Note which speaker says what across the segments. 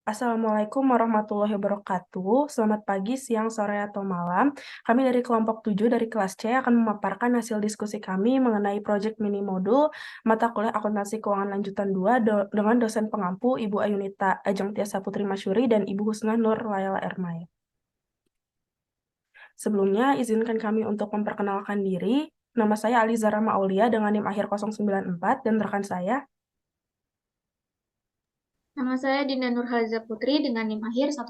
Speaker 1: Assalamualaikum warahmatullahi wabarakatuh. Selamat pagi, siang, sore, atau malam. Kami dari kelompok 7 dari kelas C akan memaparkan hasil diskusi kami mengenai proyek mini modul mata kuliah akuntansi keuangan lanjutan 2 dengan dosen pengampu Ibu Ayunita Ajeng Tiasa Putri Masyuri dan Ibu Husna Nur Layala Ermay. Sebelumnya, izinkan kami untuk memperkenalkan diri. Nama saya Alizara Maulia dengan NIM akhir 094 dan rekan saya.
Speaker 2: Nama saya Dinda Nurhaliza Putri dengan NIM akhir 106.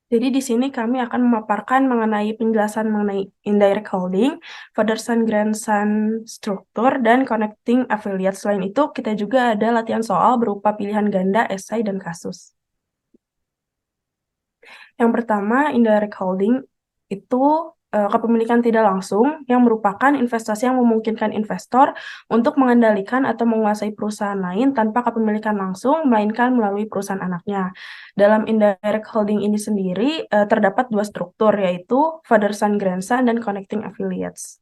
Speaker 1: Jadi di sini kami akan memaparkan mengenai penjelasan mengenai indirect holding, father-son grandson struktur, dan connecting affiliate. Selain itu, kita juga ada latihan soal berupa pilihan ganda, esai, dan kasus. Yang pertama, indirect holding itu kepemilikan tidak langsung yang merupakan investasi yang memungkinkan investor untuk mengendalikan atau menguasai perusahaan lain tanpa kepemilikan langsung, melainkan melalui perusahaan anaknya. Dalam indirect holding ini sendiri terdapat dua struktur, yaitu father-son grandson dan connecting affiliates.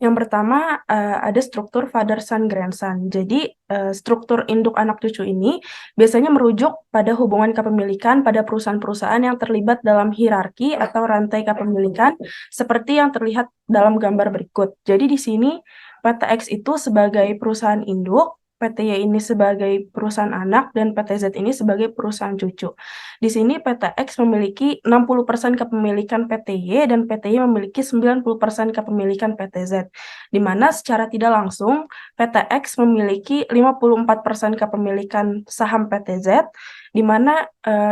Speaker 1: Yang pertama, ada struktur father-son grandson. Jadi, struktur induk anak cucu ini biasanya merujuk pada hubungan kepemilikan pada perusahaan-perusahaan yang terlibat dalam hierarki atau rantai kepemilikan seperti yang terlihat dalam gambar berikut. Jadi di sini PT X itu sebagai perusahaan induk, PT Y ini sebagai perusahaan anak, dan PT Z ini sebagai perusahaan cucu. Di sini PT X memiliki 60% kepemilikan PT Y dan PT Y memiliki 90% kepemilikan PT Z, di mana secara tidak langsung PT X memiliki 54% kepemilikan saham PT Z, di mana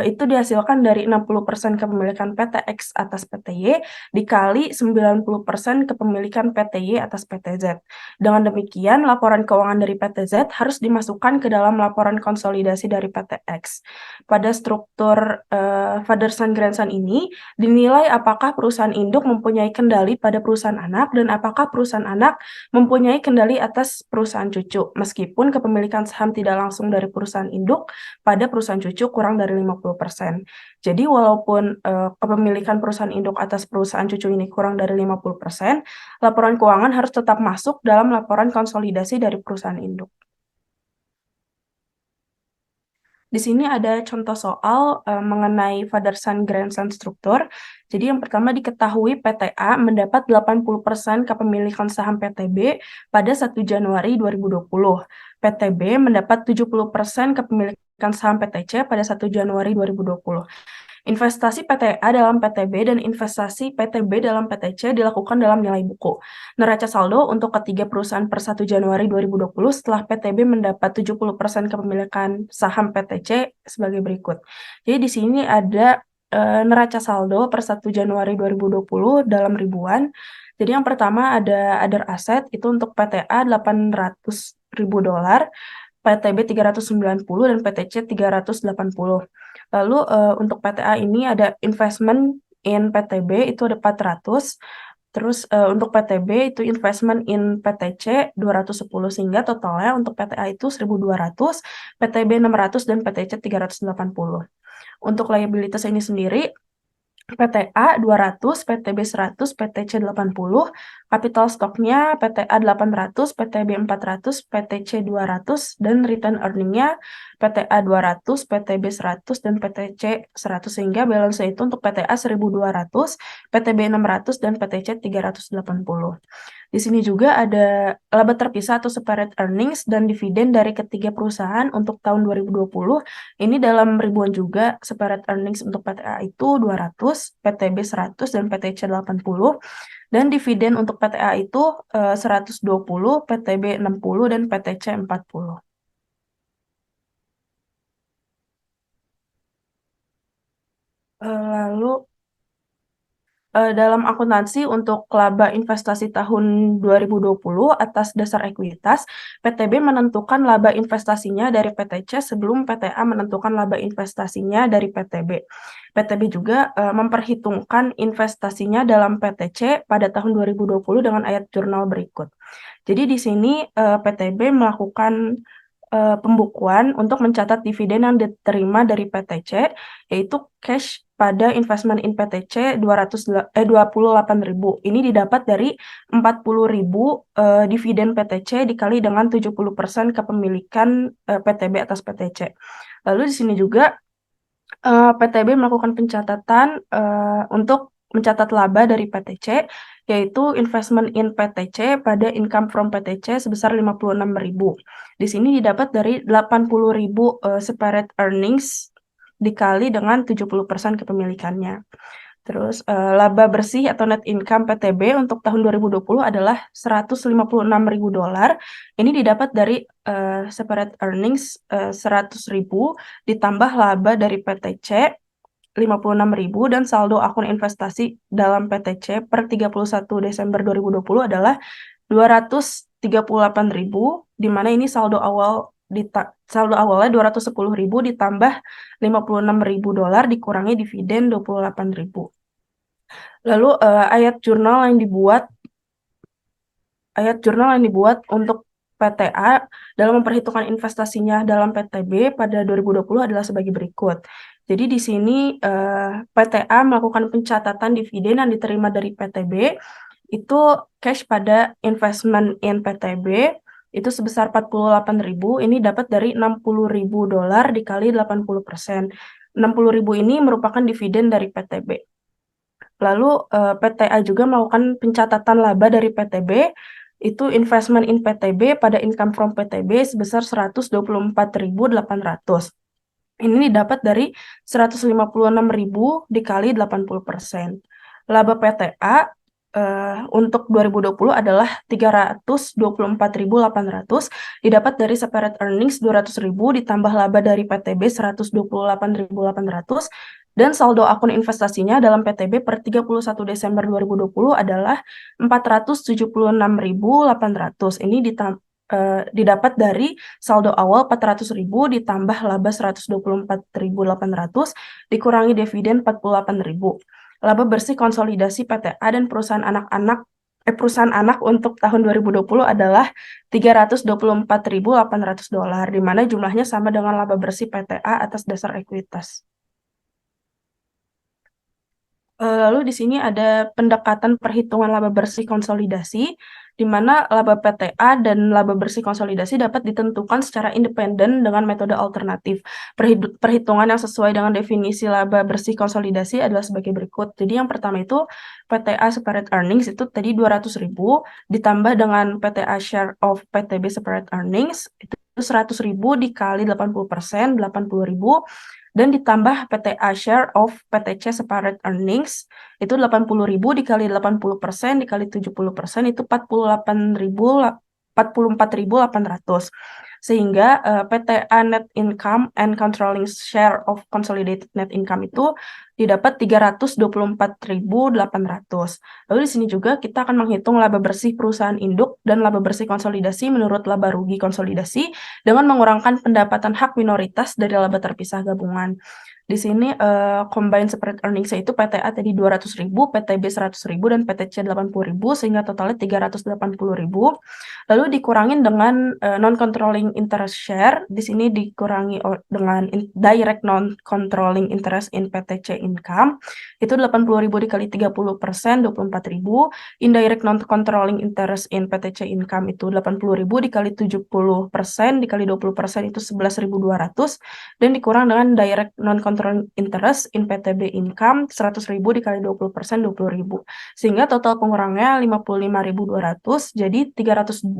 Speaker 1: itu dihasilkan dari 60% kepemilikan PT X atas PT Y dikali 90% kepemilikan PT Y atas PT Z. Dengan demikian, laporan keuangan dari PT Z harus dimasukkan ke dalam laporan konsolidasi dari PT X. Pada struktur father-son grandson ini dinilai apakah perusahaan induk mempunyai kendali pada perusahaan anak dan apakah perusahaan anak mempunyai kendali atas perusahaan cucu, meskipun kepemilikan saham tidak langsung dari perusahaan induk pada perusahaan cucu kurang dari 50%. Jadi walaupun kepemilikan perusahaan induk atas perusahaan cucu ini kurang dari 50%, laporan keuangan harus tetap masuk dalam laporan konsolidasi dari perusahaan induk. Di sini ada contoh soal mengenai father-son grandson struktur. Jadi yang pertama diketahui PT A mendapat 80% kepemilikan saham PT B pada 1 Januari 2020. PT B mendapat 70% kepemilikan saham PT C pada 1 Januari 2020. Investasi PT A dalam PT B dan investasi PT B dalam PT C dilakukan dalam nilai buku. Neraca saldo untuk ketiga perusahaan per 1 Januari 2020 setelah PT B mendapat 70% kepemilikan saham PT C sebagai berikut. Jadi di sini ada neraca saldo per 1 Januari 2020 dalam ribuan. Jadi yang pertama ada other asset itu untuk PT A $800.000, PT B 390, dan PT C 380. Lalu untuk PT A ini ada investment in PT B itu ada 400. Terus untuk PT B itu investment in PT C 210, sehingga totalnya untuk PT A itu 1.200, PT B 600, dan PT C 380. Untuk liabilitas ini sendiri, PT A 200, PT B 100, PT C 80, capital stoknya PT A 800, PT B 400, PT C 200, dan return earning-nya PT A 200, PT B 100, dan PT C 100, sehingga balance itu untuk PT A 1.200, PT B 600, dan PT C 380. Di sini juga ada laba terpisah atau separate earnings dan dividen dari ketiga perusahaan untuk tahun 2020. Ini dalam ribuan juga. Separate earnings untuk PT A itu 200, PT B 100, dan PT C 80. Dan dividen untuk PT A itu 120, PT B 60, dan PT C 40. Lalu dalam akuntansi untuk laba investasi tahun 2020 atas dasar ekuitas, PT B menentukan laba investasinya dari PT C sebelum PT A menentukan laba investasinya dari PT B. PT B juga memperhitungkan investasinya dalam PT C pada tahun 2020 dengan ayat jurnal berikut. Jadi di sini PT B melakukan pembukuan untuk mencatat dividen yang diterima dari PT C, yaitu cash pada investment in PTC 28.000. Ini didapat dari 40.000 dividen PTC dikali dengan 70% kepemilikan PTB atas PTC. Lalu di sini juga PTB melakukan pencatatan untuk mencatat laba dari PTC, yaitu investment in PTC pada income from PTC sebesar 56.000. Di sini didapat dari 80.000 separate earnings dikali dengan 70% kepemilikannya. Terus laba bersih atau net income PTB untuk tahun 2020 adalah $156.000. Ini didapat dari separate earnings 100.000 ditambah laba dari PTC 56.000 dan saldo akun investasi dalam PTC per 31 Desember 2020 adalah 238.000, di mana ini saldo awalnya 210.000 ditambah $56.000 dikurangi dividen 28.000. Lalu ayat jurnal yang dibuat untuk PTA dalam memperhitungkan investasinya dalam PTB pada 2020 adalah sebagai berikut. Jadi di sini PTA melakukan pencatatan dividen yang diterima dari PTB itu cash pada investment in PTB itu sebesar 48.000. Ini dapat dari $60.000 dikali 80%. 60.000 ini merupakan dividen dari PTB. Lalu PTA juga melakukan pencatatan laba dari PTB, itu investment in PTB pada income from PTB sebesar 124.800. Ini didapat dari 156.000 dikali 80%. Laba PTA untuk 2020 adalah 324.800, didapat dari separate earnings 200.000 ditambah laba dari PTB 128.800, dan saldo akun investasinya dalam PTB per 31 Desember 2020 adalah 476.800. Ini didapat dari saldo awal 400.000 ditambah laba 124.800 dikurangi dividen 48.000. Laba bersih konsolidasi PTA dan perusahaan anak untuk tahun 2020 adalah $324.800, di mana jumlahnya sama dengan laba bersih PTA atas dasar ekuitas. Lalu di sini ada pendekatan perhitungan laba bersih konsolidasi, di mana laba PTA dan laba bersih konsolidasi dapat ditentukan secara independen dengan metode alternatif. Perhitungan yang sesuai dengan definisi laba bersih konsolidasi adalah sebagai berikut. Jadi yang pertama itu PTA separate earnings itu tadi 200.000 ditambah dengan PTA share of PTB separate earnings itu 100.000 dikali 80%, 80.000, dan ditambah PTA share of PTC separate earnings itu 80.000 dikali 80% dikali 70% itu 44.800, sehingga PTA net income and controlling share of consolidated net income itu didapat 324.800. Lalu di sini juga kita akan menghitung laba bersih perusahaan induk dan laba bersih konsolidasi menurut laba rugi konsolidasi dengan mengurangkan pendapatan hak minoritas dari laba terpisah gabungan. Di sini combined separate earnings itu PTA tadi 200.000, PTB 100.000, dan PTC 80.000, sehingga totalnya 380.000. Lalu dikurangin dengan non-controlling interest share, di sini dikurangi dengan direct non-controlling interest in PTC income, itu 80.000 dikali 30%, 24.000. Indirect non-controlling interest in PTC income itu 80.000 dikali 70% dikali 20% itu 11.200, dan dikurang dengan direct non-controlling interest in PTB income 100.000 dikali 20%, 20.000, sehingga total pengurangnya 55.200, jadi 380.000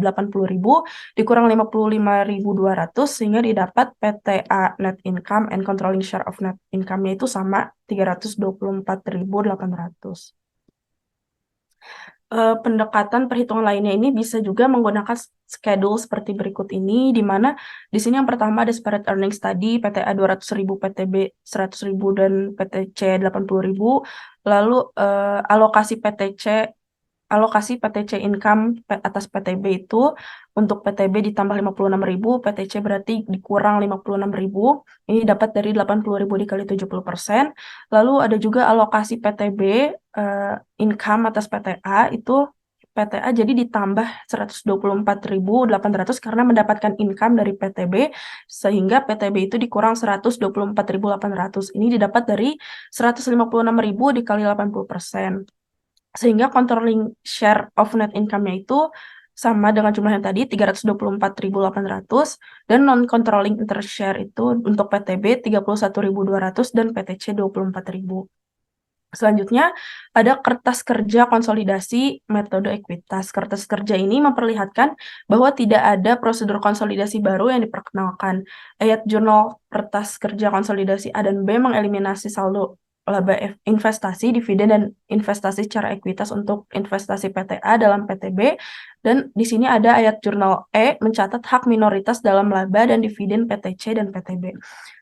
Speaker 1: dikurang 55.200, sehingga didapat PTA net income and controlling share of net income-nya itu sama 324.800. Pendekatan perhitungan lainnya ini bisa juga menggunakan schedule seperti berikut ini, di mana di sini yang pertama ada separate earnings tadi, PTA 200.000, PTB 100.000, dan PTC 80.000. Lalu alokasi PTC income atas PTB itu untuk PTB ditambah 56.000, PTC berarti dikurang 56.000, ini dapat dari 80.000 dikali 70%. Lalu ada juga alokasi PTB income atas PTA itu PTA jadi ditambah 124.800 karena mendapatkan income dari PTB, sehingga PTB itu dikurang 124.800. Ini didapat dari 156.000 dikali 80%. Sehingga controlling share of net income-nya itu sama dengan jumlah yang tadi, 324.800, dan non-controlling interest share itu untuk PTB 31.200 dan PTC 24.000. Selanjutnya, ada kertas kerja konsolidasi metode ekuitas. Kertas kerja ini memperlihatkan bahwa tidak ada prosedur konsolidasi baru yang diperkenalkan. Ayat jurnal kertas kerja konsolidasi A dan B mengeliminasi saldo laba investasi, dividen, dan investasi secara ekuitas untuk investasi PTA dalam PTB. Dan di sini ada ayat jurnal E mencatat hak minoritas dalam laba dan dividen PTC dan PTB.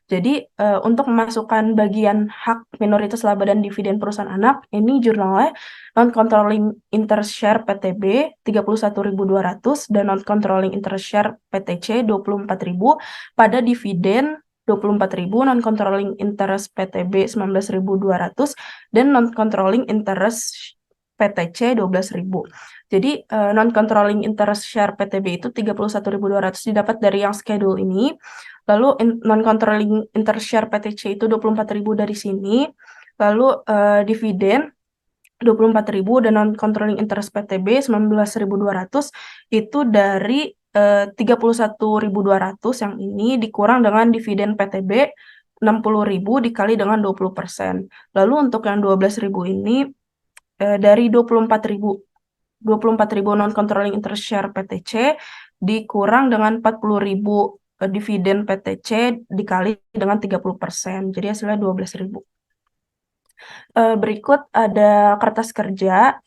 Speaker 1: Jadi, untuk memasukkan bagian hak minoritas laba dan dividen perusahaan anak, ini jurnalnya non-controlling interest share PTB 31.200 dan non-controlling interest share PTC 24.000, pada dividen 24.000, non-controlling interest PTB 19.200, dan non-controlling interest PTC 12.000. Jadi, non-controlling interest share PTB itu 31.200 didapat dari yang schedule ini. Lalu non-controlling interest share PTC itu 24.000 dari sini. Lalu dividen 24.000 dan non-controlling interest PTB 19.200 itu dari 31.200 yang ini dikurang dengan dividen PTB 60.000 dikali dengan 20%. Lalu untuk yang 12.000 ini dari 24.000 non-controlling interest share PTC dikurang dengan 40.000 dividen PTC dikali dengan 30%. Jadi hasilnya 12.000. Berikut ada kertas kerja.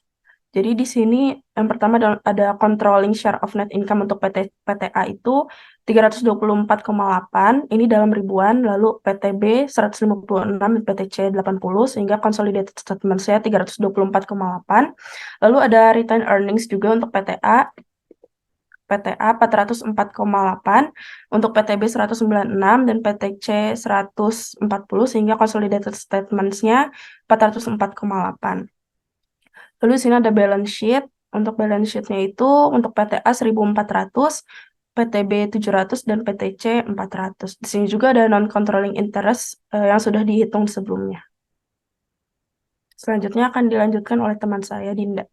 Speaker 1: Jadi di sini yang pertama ada controlling share of net income untuk PTA itu 324,8, ini dalam ribuan, lalu PTB 156 dan PTC 80, sehingga consolidated statement saya 324,8. Lalu ada retained earnings juga untuk PTA 404,8, untuk PTB 196 dan PTC 140, sehingga consolidated statements-nya 404,8. Lalu di sini ada balance sheet. Untuk balance sheet-nya itu untuk PTA 1.400, PTB 700, dan PTC 400. Di sini juga ada non-controlling interest yang sudah dihitung sebelumnya. Selanjutnya akan dilanjutkan oleh teman saya, Dinda.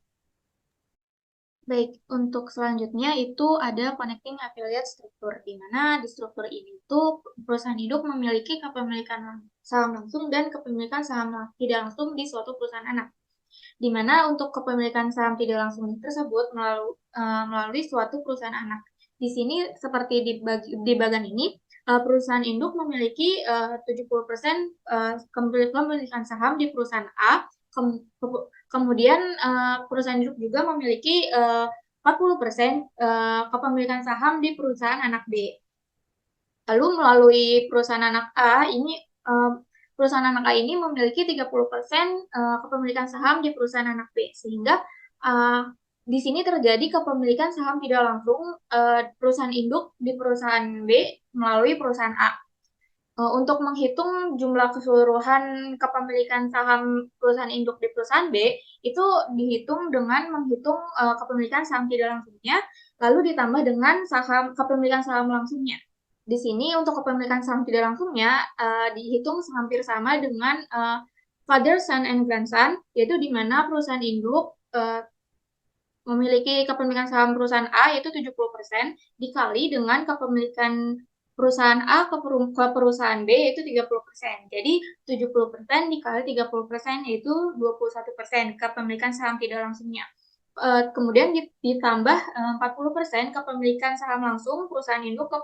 Speaker 2: Baik, untuk selanjutnya itu ada connecting affiliate struktur, di mana di struktur ini tuh perusahaan induk memiliki kepemilikan saham langsung dan kepemilikan saham tidak langsung di suatu perusahaan anak. Di mana untuk kepemilikan saham tidak langsung tersebut melalui suatu perusahaan anak. Di sini seperti di bagian ini, perusahaan induk memiliki 70% kepemilikan saham di perusahaan A, kemudian perusahaan induk juga memiliki 40% kepemilikan saham di perusahaan anak B. Lalu melalui perusahaan anak A ini perusahaan anak A ini memiliki 30% kepemilikan saham di perusahaan anak B, sehingga di sini terjadi kepemilikan saham tidak langsung perusahaan induk di perusahaan B melalui perusahaan A. Untuk menghitung jumlah keseluruhan kepemilikan saham perusahaan induk di perusahaan B, itu dihitung dengan menghitung kepemilikan saham tidak langsungnya, lalu ditambah dengan kepemilikan saham langsungnya. Di sini untuk kepemilikan saham tidak langsungnya dihitung hampir sama dengan father, son, and grandson, yaitu di mana perusahaan induk memiliki kepemilikan saham perusahaan A yaitu 70% dikali dengan kepemilikan perusahaan A ke perusahaan B yaitu 30%. Jadi 70% dikali 30% yaitu 21% kepemilikan saham tidak langsungnya. Kemudian ditambah 40% kepemilikan saham langsung perusahaan induk ke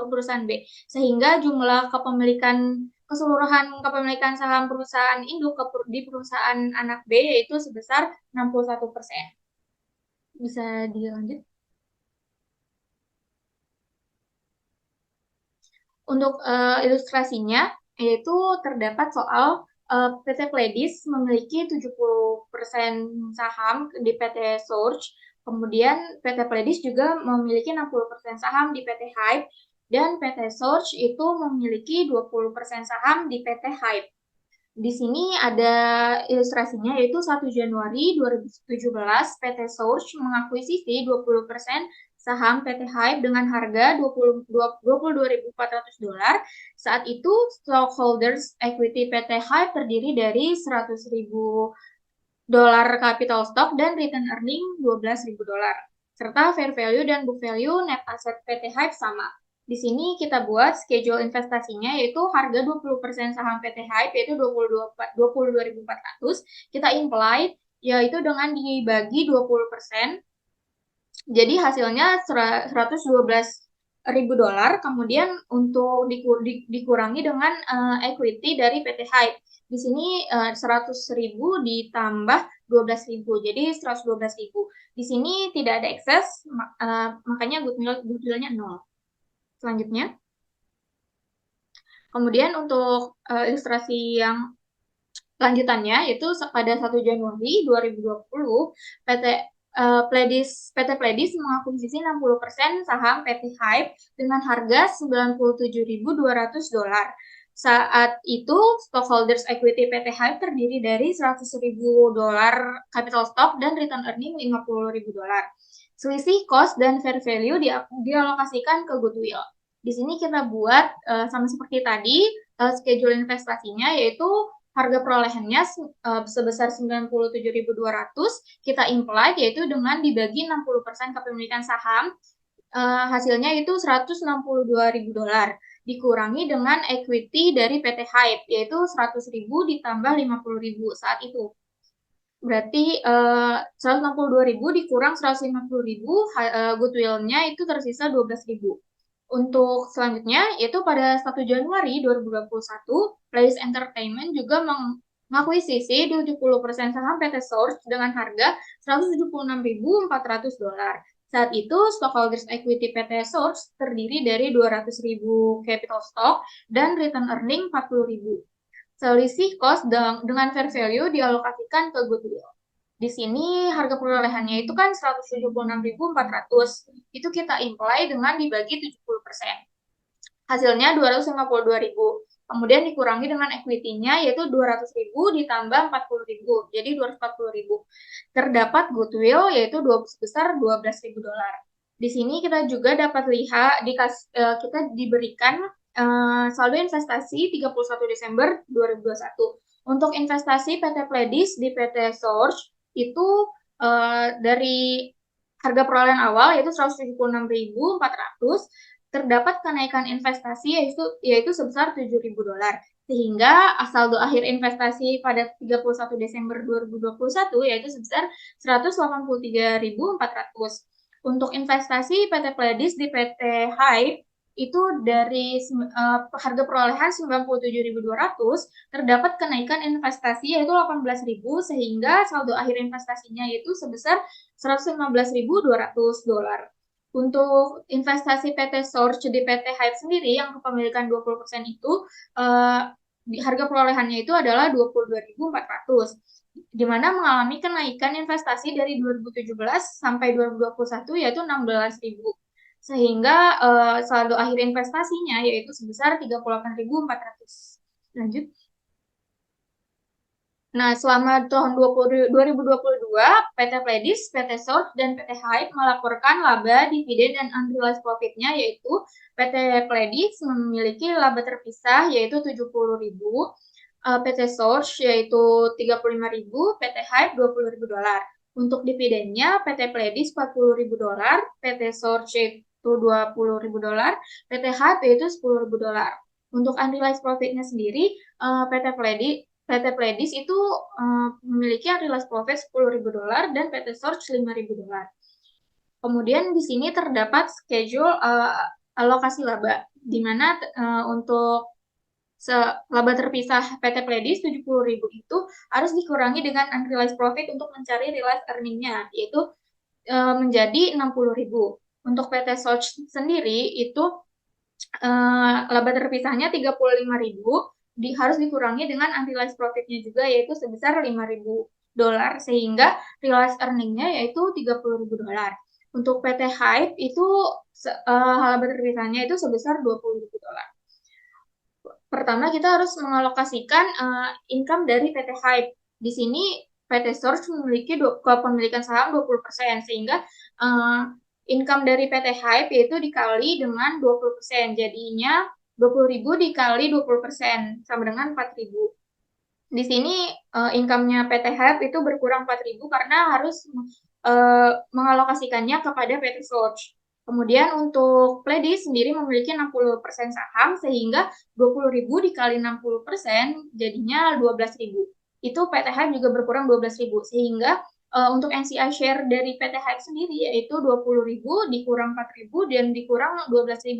Speaker 2: perusahaan B, sehingga jumlah keseluruhan kepemilikan saham perusahaan induk di perusahaan anak B yaitu sebesar 61%. Bisa dilanjut. Untuk ilustrasinya, yaitu terdapat soal PT Pledis memiliki 70% saham di PT Source, kemudian PT Pledis juga memiliki 60% saham di PT Hype, dan PT Source itu memiliki 20% saham di PT Hype. Di sini ada ilustrasinya, yaitu 1 Januari 2017 PT Source mengakuisisi 20% saham PT Hype dengan harga $22.400. Saat itu stockholders equity PT Hype terdiri dari $100.000 capital stock dan return earning $12.000. Serta fair value dan book value net asset PT Hype sama. Di sini kita buat schedule investasinya, yaitu harga 20% saham PT Hype yaitu 22.400. Kita imply yaitu dengan dibagi 20%. Jadi hasilnya $112.000. Kemudian untuk dikurangi dengan equity dari PT Hype. Di sini 100.000 ditambah 12.000, jadi 112.000. Di sini tidak ada excess, makanya goodwill-nya 0. Selanjutnya, kemudian untuk ilustrasi yang lanjutannya, yaitu pada 1 Januari 2020, PT Pledis mengakuisisi 60% saham PT Hype dengan harga $97.200. Saat itu, stockholders equity PT Hype terdiri dari $100.000 capital stock dan return earning $50.000. Selisih cost dan fair value dialokasikan ke goodwill. Di sini kita buat sama seperti tadi, schedule investasinya, yaitu harga perolehannya sebesar 97.200, kita imply yaitu dengan dibagi 60% kepemilikan saham, hasilnya itu $162.000 dikurangi dengan equity dari PT Hype yaitu 100.000 ditambah 50.000 saat itu. Berarti 162.000 dikurang 150.000, goodwill-nya itu tersisa 12.000. Untuk selanjutnya, yaitu pada 1 Januari 2021, Pledis Entertainment juga mengakuisisi 70% saham PT Source dengan harga $176.400. Saat itu, stockholders equity PT Source terdiri dari 200.000 capital stock dan return earning 40.000. Selisih cost dengan fair value dialokasikan ke goodwill. Di sini harga perolehannya itu kan 176.400. Itu kita imply dengan dibagi 70%. Hasilnya 252.000. Kemudian dikurangi dengan equity-nya yaitu 200.000 ditambah 40.000. Jadi 240.000. Terdapat goodwill yaitu sebesar $12.000. Di sini kita juga dapat lihat kita diberikan saldo investasi 31 Desember 2021. Untuk investasi PT Pledis di PT Source itu dari harga perolehan awal yaitu 176.400, terdapat kenaikan investasi yaitu sebesar $7.000, sehingga saldo akhir investasi pada 31 Desember 2021 yaitu sebesar 183.400. Untuk investasi PT Pledis di PT Hype itu dari harga perolehan 97.200 terdapat kenaikan investasi yaitu 18.000 sehingga saldo akhir investasinya itu sebesar $115.200. Untuk investasi PT Source di PT Hype sendiri yang kepemilikan 20% itu harga perolehannya itu adalah 22.400, di mana mengalami kenaikan investasi dari 2017 sampai 2021 yaitu 16.000, sehingga saldo akhir investasinya yaitu sebesar 38.400. Lanjut. Nah, selama tahun 2022, PT Pledis, PT Source, dan PT Hype melaporkan laba, dividen, dan unrealized profit-nya, yaitu PT Pledis memiliki laba terpisah yaitu 70.000, PT Source yaitu 35.000, PT Hype $20.000. Untuk dividennya, PT Pledis $40.000, PT Source yaitu $20.000, PT Hype yaitu $10.000. Untuk unrealized profit-nya sendiri, PT Pledis itu memiliki unrealized profit $10.000 dan PT Source $5.000. Kemudian di sini terdapat schedule alokasi laba, di mana untuk laba terpisah PT Pledis 70.000 itu harus dikurangi dengan unrealized profit untuk mencari realized earning-nya, yaitu menjadi 60.000. Untuk PT Source sendiri itu laba terpisahnya 35.000, harus dikurangi dengan unrealized profit-nya juga yaitu sebesar $5.000, sehingga realized earning-nya yaitu $30.000. Untuk PT Hype itu laba terpisahnya itu sebesar $20.000. Pertama, kita harus mengalokasikan income dari PT Hype. Di sini PT Source memiliki kepemilikan saham 20%, sehingga income dari PT Hype yaitu dikali dengan 20%. Jadinya 20.000 dikali 20%, sama dengan 4.000. Di sini income-nya PT Hype itu berkurang 4.000 karena harus mengalokasikannya kepada PT Source. Kemudian untuk Pledis sendiri memiliki 60% saham, sehingga 20.000 dikali 60% jadinya 12.000. Itu PT Hype juga berkurang 12.000, sehingga untuk NCI share dari PT Hype sendiri yaitu 20.000 dikurang 4.000 dan dikurang 12.000,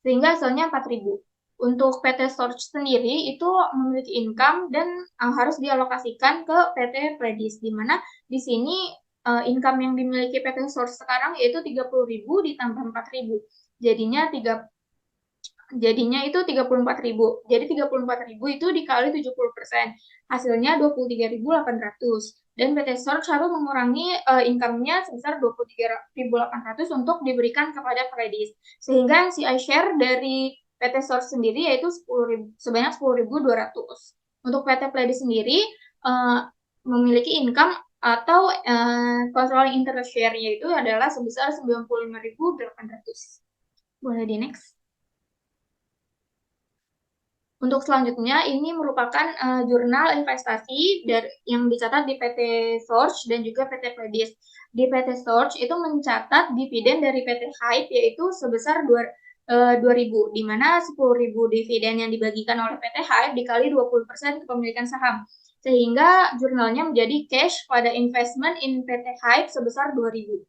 Speaker 2: sehingga hasilnya 4.000. Untuk PT Storage sendiri itu memiliki income dan harus dialokasikan ke PT Predis, di mana di sini income yang dimiliki PT Source sekarang yaitu 30.000 ditambah 4.000. Jadinya itu 34.000. Jadi 34.000 itu dikali 70%. Hasilnya 23.800. Dan PT Source harus mengurangi income-nya sebesar 23.800 untuk diberikan kepada Predis. Sehingga NCI share dari PT Source sendiri yaitu sebanyak 10.200. Untuk PT Predis sendiri memiliki income atau controlling interest share yaitu adalah sebesar 95.800. Boleh di next. Untuk selanjutnya, ini merupakan jurnal investasi yang dicatat di PT Source dan juga PT Pledis. Di PT Source itu mencatat dividen dari PT Hype yaitu sebesar 2.000, di mana 10.000 dividen yang dibagikan oleh PT Hype dikali 20% kepemilikan saham. Sehingga jurnalnya menjadi cash pada investment in PT Hype sebesar 2.000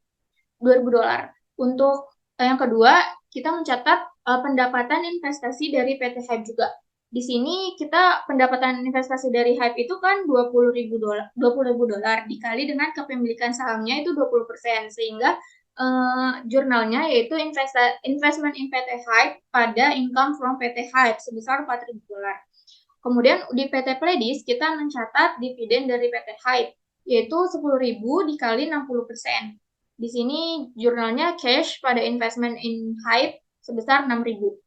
Speaker 2: dolar. Untuk yang kedua, kita mencatat pendapatan investasi dari PT Hype juga. Di sini kita pendapatan investasi dari Hype itu kan 20.000 dolar dikali dengan kepemilikan sahamnya itu 20%, sehingga jurnalnya yaitu investment in PT Hype pada income from PT Hype sebesar 4.000 dolar. Kemudian di PT Pledis kita mencatat dividen dari PT Hype yaitu 10.000 dikali 60%. Di sini jurnalnya cash pada investment in Hype sebesar 6.000.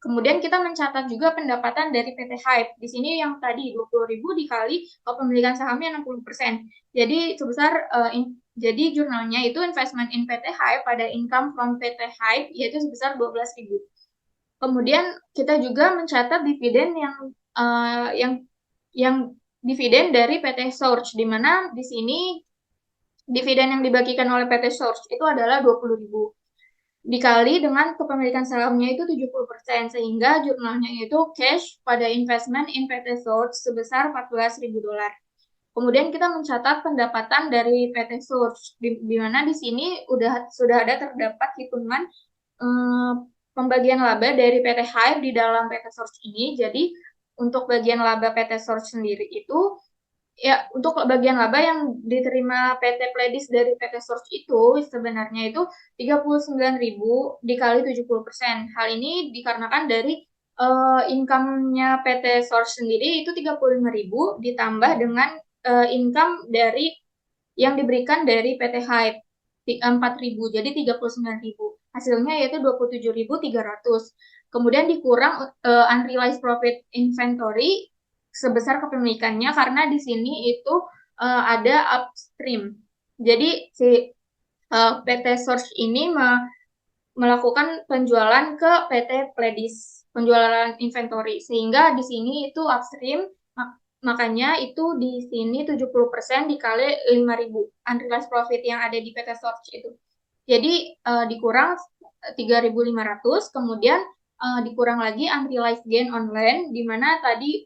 Speaker 2: Kemudian kita mencatat juga pendapatan dari PT Hype. Di sini yang tadi 20.000 dikali kepemilikan sahamnya 60%. Jadi jadi jurnalnya itu investment in PT Hype pada income from PT Hype yaitu sebesar 12.000. Kemudian kita juga mencatat dividen yang dividen dari PT Source, di mana di sini dividen yang dibagikan oleh PT Source itu adalah 20.000 dikali dengan kepemilikan sahamnya itu 70%, sehingga jurnalnya itu cash pada investment in PT Source sebesar 14.000 dolar. Kemudian kita mencatat pendapatan dari PT Source, di mana di sini sudah ada terdapat hitungan pembagian laba dari PT Hype di dalam PT Source ini. Jadi untuk bagian laba PT Source sendiri itu ya, untuk bagian laba yang diterima PT Pledis dari PT Source itu sebenarnya itu 39.000 dikali 70%. Hal ini dikarenakan dari income-nya PT Source sendiri itu 35.000 ditambah dengan income dari yang diberikan dari PT Hype 4.000, jadi 39.000. Hasilnya yaitu 27.300. Kemudian dikurang unrealized profit inventory sebesar kepemilikannya karena di sini itu ada upstream. Jadi si PT Source ini melakukan penjualan ke PT Pledis, penjualan inventory, sehingga di sini itu upstream, makanya itu di sini 70% dikali 5.000 unrealized profit yang ada di PT Source itu. Jadi dikurang 3.500, kemudian dikurang lagi unrealized gain on land, di mana tadi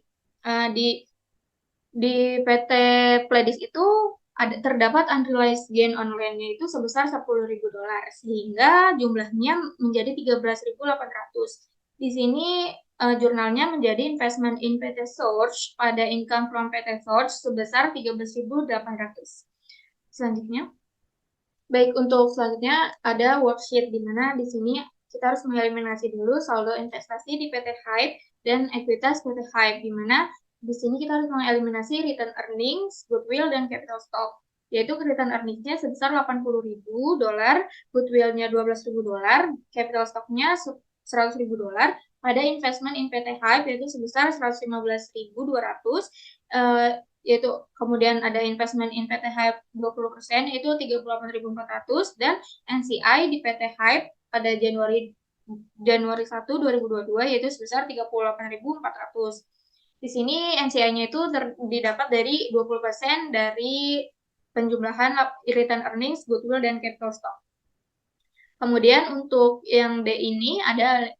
Speaker 2: di PT Pledis itu terdapat unrealized gain on land-nya itu sebesar 10.000 dolar, sehingga jumlahnya menjadi 13.800. Di sini jurnalnya menjadi investment in PT Source pada income from PT Source sebesar 13.800. Selanjutnya, baik, untuk selanjutnya ada worksheet, di mana di sini kita harus mengeliminasi dulu saldo investasi di PT Hype dan ekuitas PT Hype, di mana di sini kita harus mengeliminasi return earnings, goodwill, dan capital stock. Yaitu return earnings-nya sebesar 80.000 dolar, goodwill-nya 12.000 dolar, capital stock-nya $100.000, pada investment in PT Hype yaitu sebesar 115.200, yaitu kemudian ada investment in PT Hype 20% yaitu 38.400, dan NCI di PT Hype pada Januari 1, 2022 yaitu sebesar 38.400. Di sini NCI-nya itu didapat dari 20% dari penjumlahan return earnings, goodwill, dan capital stock. Kemudian untuk yang D ini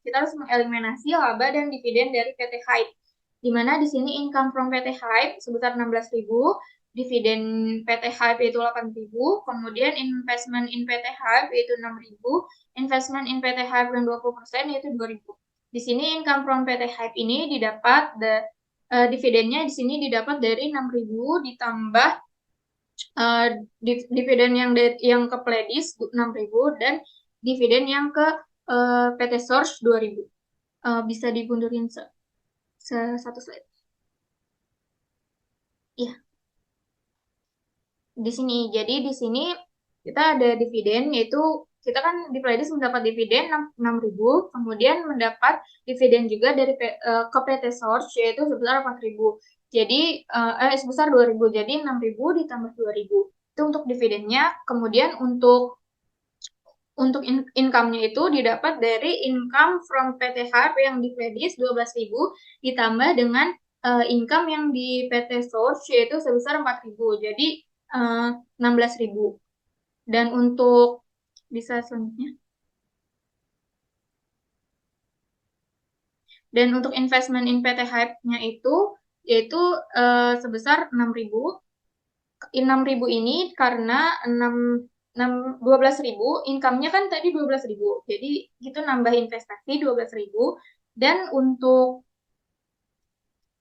Speaker 2: kita harus mengeliminasi laba dan dividen dari PT Hype. Di mana di sini income from PT Hype sebesar 16.000, dividen PT Hype yaitu 8.000, kemudian investment in PT Hype yaitu 6.000, investment in PT Hype yang 20% yaitu 2.000. Di sini income from PT Hype ini didapat dividennya di sini didapat dari 6.000 ditambah dividen yang ke Pledis 6.000 dan dividen yang ke PT Source 2.000. Bisa dimundurin satu slide. Iya. Di sini. Jadi di sini kita ada dividen, yaitu kita kan di Pledis mendapat dividen 6.000, kemudian mendapat dividen juga dari ke PT Source yaitu sebesar 4.000. Jadi sebesar 2.000. Jadi 6.000 ditambah 2.000. Itu untuk dividennya. Kemudian untuk income-nya itu didapat dari income from PT Hype yang di Pledis 12.000 ditambah dengan income yang di PT Source yaitu sebesar 4.000. Jadi 16.000. Dan untuk bisa selanjutnya. Dan untuk investment in PT Hype-nya itu yaitu sebesar 6.000. 6.000 ini karena 12.000, income-nya kan tadi 12.000. Jadi itu nambah investasi 12.000, dan untuk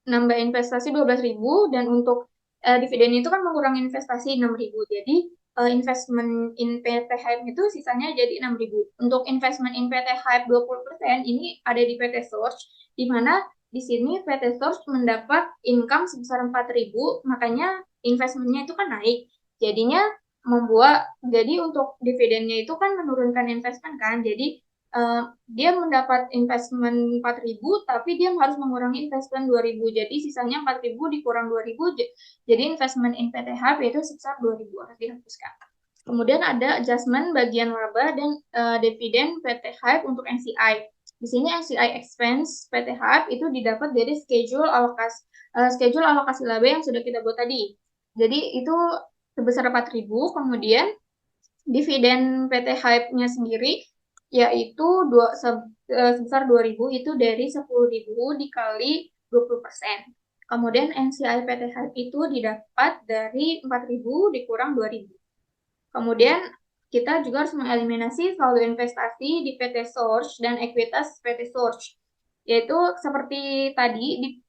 Speaker 2: nambah investasi 12.000 dan untuk dividen itu kan mengurangi investasi 6.000. Jadi investment in PT Hype itu sisanya jadi 6.000. Untuk investment in PT Hype 20% ini ada di PT Source, di mana di sini PT Source mendapat income sebesar 4.000, makanya investmentnya itu kan naik. Jadinya jadi untuk dividennya itu kan menurunkan investment kan. Jadi dia mendapat investment 4.000, tapi dia harus mengurangi investment 2.000. Jadi sisanya 4.000 dikurang 2.000, jadi investment in PT Hype itu sebesar 2.000 harus dihapuskan. Kemudian ada adjustment bagian laba dan dividen PT Hype untuk NCI. Di sini NCI expense PT Hype itu didapat dari schedule alokasi laba yang sudah kita buat tadi. Jadi itu sebesar 4.000, kemudian dividen PT Hype-nya sendiri yaitu sebesar 2.000 itu dari 10.000 dikali 20%. Kemudian NCI PT Hype itu didapat dari 4.000 dikurang 2.000. Kemudian kita juga harus mengeliminasi saldo investasi di PT Source dan ekuitas PT Source. Yaitu seperti tadi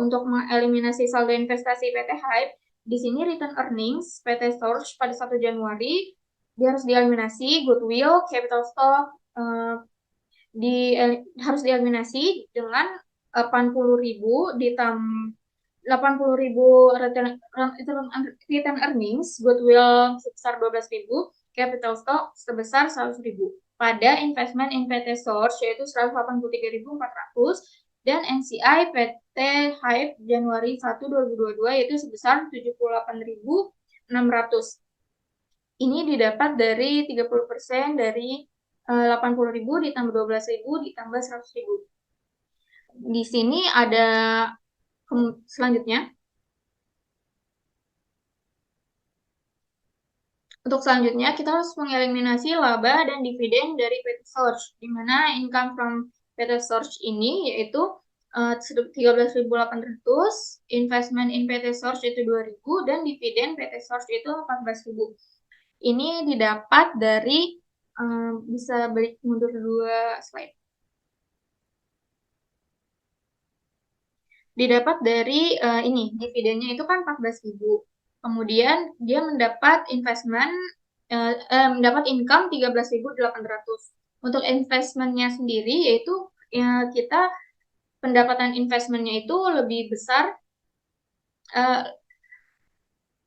Speaker 2: untuk mengeliminasi saldo investasi PT Hype, di sini return earnings PT Source pada 1 Januari dia harus dieliminasi, goodwill, capital stock harus dieliminasi dengan 80.000 ditambah 80.000 return earnings, goodwill sebesar 12.000, capital stock sebesar 100.000. Pada investment in PT Source yaitu 183.400 dan NCI PT Hype Januari 1, 2022 yaitu sebesar 78.600. Ini didapat dari 30% dari 80.000 ditambah 12.000 ditambah 100.000. Di sini ada selanjutnya. Untuk selanjutnya, kita harus mengeliminasi laba dan dividen dari PT Source, di mana income from PT Source ini yaitu 13.800, investment in PT Source itu 2.000, dan dividen PT Source itu 14.000. Ini didapat dari, bisa balik mundur 2 slide. Didapat dari ini, dividennya itu kan 14.000. Kemudian dia mendapat mendapat income 13.800. Untuk investmentnya sendiri yaitu kita pendapatan investmentnya itu lebih besar,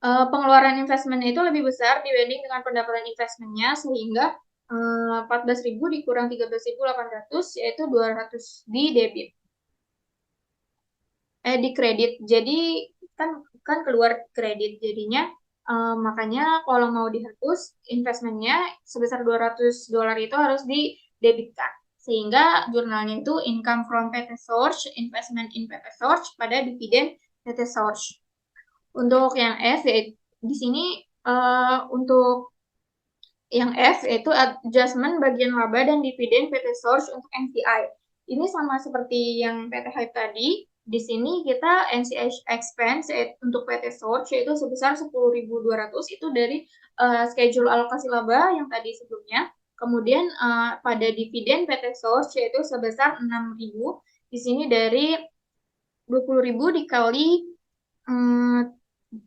Speaker 2: pengeluaran investmentnya itu lebih besar dibanding dengan pendapatan investmentnya, sehingga 14.000 dikurang 13.800 yaitu 200 di debit. Di kredit. Jadi kan keluar kredit. Jadinya makanya kalau mau dihapus investmentnya sebesar $200 itu harus didebitkan. Sehingga jurnalnya itu income from PT Source, investment in PT Source pada dividen PT Source. Untuk yang F yaitu di sini untuk yang F yaitu adjustment bagian laba dan dividen PT Source untuk NCI. Ini sama seperti yang PT Hype tadi. Di sini kita NCI expense untuk PT Source yaitu sebesar 10.200 itu dari schedule alokasi laba yang tadi sebelumnya. Kemudian pada dividen PT Source yaitu sebesar 6.000. Di sini dari 20.000 dikali 30%.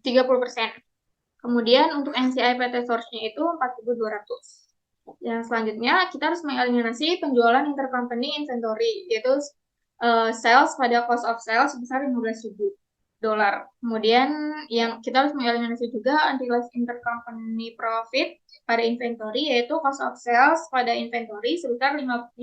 Speaker 2: Kemudian untuk NCI PT Source-nya itu 4.200. Yang selanjutnya kita harus mengeliminasi penjualan intercompany inventory, yaitu sales pada cost of sales sebesar $15.000. Kemudian yang kita harus mengeliminasi juga unrealized intercompany profit pada inventory, yaitu cost of sales pada inventory sebesar $5.000.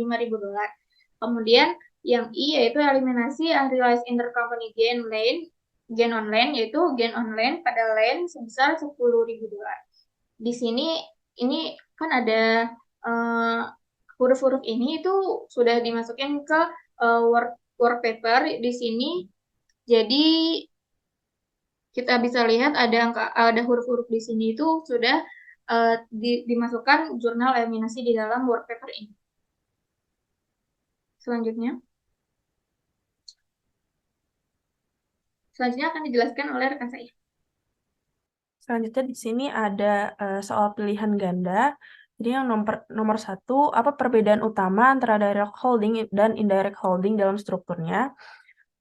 Speaker 2: Kemudian yang I yaitu eliminasi unrealized intercompany gain online yaitu gain online pada land sebesar $10.000. Di sini ini kan ada huruf-huruf ini itu sudah dimasukin ke work paper di sini. Jadi kita bisa lihat ada huruf-huruf di sini itu sudah dimasukkan jurnal eliminasi di dalam work paper ini. Selanjutnya akan dijelaskan oleh rekan saya.
Speaker 1: Selanjutnya di sini ada soal pilihan ganda. Jadi yang nomor 1, apa perbedaan utama antara direct holding dan indirect holding dalam strukturnya?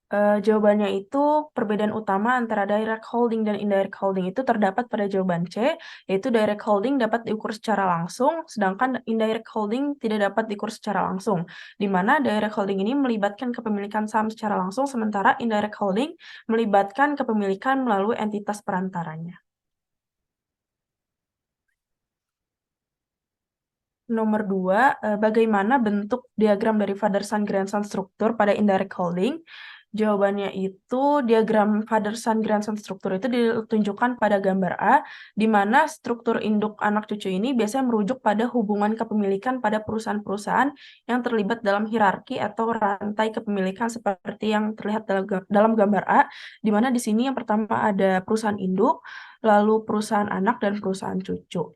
Speaker 1: Jawabannya itu perbedaan utama antara direct holding dan indirect holding itu terdapat pada jawaban C, yaitu direct holding dapat diukur secara langsung, sedangkan indirect holding tidak dapat diukur secara langsung, di mana direct holding ini melibatkan kepemilikan saham secara langsung, sementara indirect holding melibatkan kepemilikan melalui entitas perantaranya. Nomor 2, bagaimana bentuk diagram dari Father-Son-Grandson struktur pada indirect holding? Jawabannya itu diagram Father-Son-Grandson struktur itu ditunjukkan pada gambar A, di mana struktur induk anak cucu ini biasanya merujuk pada hubungan kepemilikan pada perusahaan-perusahaan yang terlibat dalam hierarki atau rantai kepemilikan seperti yang terlihat dalam gambar A, di mana di sini yang pertama ada perusahaan induk, lalu perusahaan anak, dan perusahaan cucu.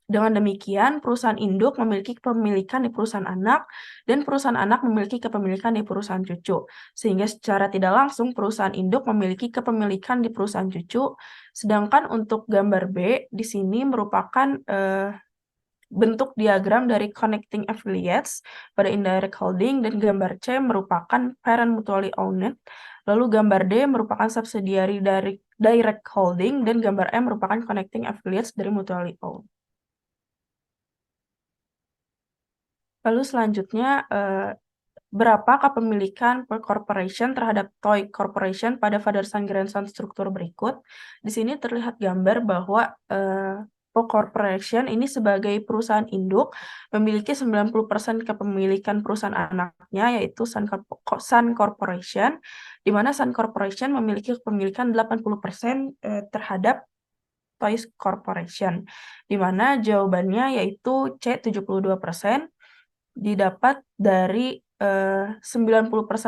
Speaker 1: Dengan demikian, perusahaan induk memiliki kepemilikan di perusahaan anak, dan perusahaan anak memiliki kepemilikan di perusahaan cucu. Sehingga secara tidak langsung, perusahaan induk memiliki kepemilikan di perusahaan cucu. Sedangkan untuk gambar B, di sini merupakan bentuk diagram dari connecting affiliates pada indirect holding, dan gambar C merupakan parent mutually owned. Lalu gambar D merupakan subsidiary dari direct holding, dan gambar E merupakan connecting affiliates dari mutually owned. Lalu selanjutnya, berapa kepemilikan per corporation terhadap Toy Corporation pada Father-Son-Grandson struktur berikut? Di sini terlihat gambar bahwa Po Corporation ini sebagai perusahaan induk memiliki 90% kepemilikan perusahaan anaknya, yaitu Sun Corporation, di mana Sun Corporation memiliki kepemilikan 80% terhadap Toys Corporation, di mana jawabannya yaitu C, 72%, didapat dari 90%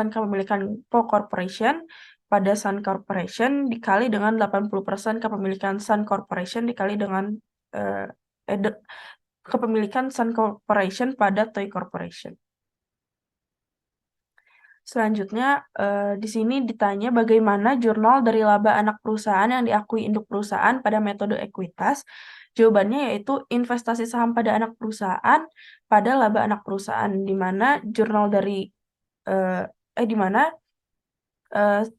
Speaker 1: kepemilikan Po Corporation pada Sun Corporation dikali dengan 80% kepemilikan Sun Corporation dikali dengan kepemilikan Sun Corporation pada Toy Corporation. Selanjutnya, di sini ditanya bagaimana jurnal dari laba anak perusahaan yang diakui induk perusahaan pada metode ekuitas. Jawabannya yaitu investasi saham pada anak perusahaan pada laba anak perusahaan, di mana jurnal dari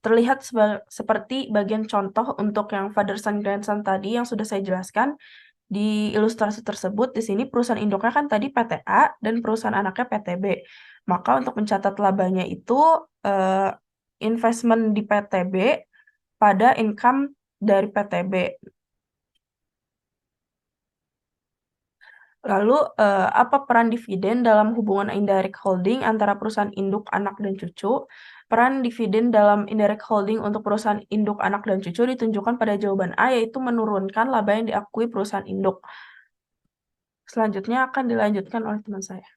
Speaker 1: terlihat seperti bagian contoh untuk yang Father-Son Grandson tadi yang sudah saya jelaskan. Di ilustrasi tersebut, di sini perusahaan induknya kan tadi PTA dan perusahaan anaknya PTB. Maka untuk mencatat labanya itu investment di PTB pada income dari PTB. Lalu, apa peran dividen dalam hubungan indirect holding antara perusahaan induk, anak, dan cucu? Peran dividen dalam indirect holding untuk perusahaan induk, anak, dan cucu ditunjukkan pada jawaban A, yaitu menurunkan laba yang diakui perusahaan induk. Selanjutnya akan dilanjutkan oleh teman saya.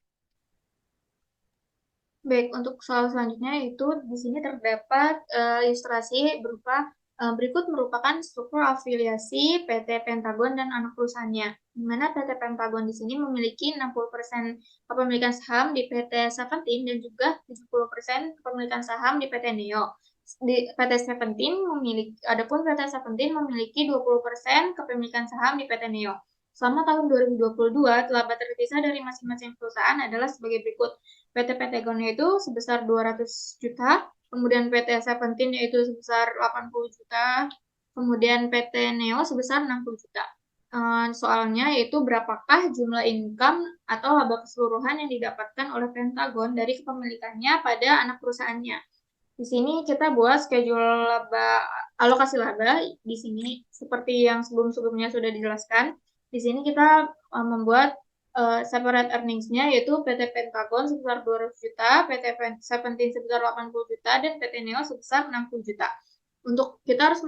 Speaker 2: Baik, untuk soal selanjutnya itu di sini terdapat ilustrasi berupa berikut merupakan struktur afiliasi PT Pentagon dan anak perusahaannya, di mana PT Pentagon di sini memiliki 60% kepemilikan saham di PT Seventeen dan juga 70% kepemilikan saham di PT Neo. Di PT Seventeen memiliki, adapun PT Seventeen memiliki 20% kepemilikan saham di PT Neo. Selama tahun 2022, laba terpisah dari masing-masing perusahaan adalah sebagai berikut. PT Pentagon itu sebesar 200 juta, kemudian PT Seventeen yaitu sebesar 80 juta, kemudian PT Neo sebesar 60 juta. Soalnya yaitu berapakah jumlah income atau laba keseluruhan yang didapatkan oleh Pentagon dari kepemilikannya pada anak perusahaannya. Di sini kita buat schedule laba, alokasi laba di sini seperti yang sebelum-sebelumnya sudah dijelaskan. Di sini kita membuat separate earnings-nya yaitu PT Pentagon sebesar 200 juta, PT Seventeen sebesar 80 juta, dan PT Neo sebesar 60 juta. Untuk kita harus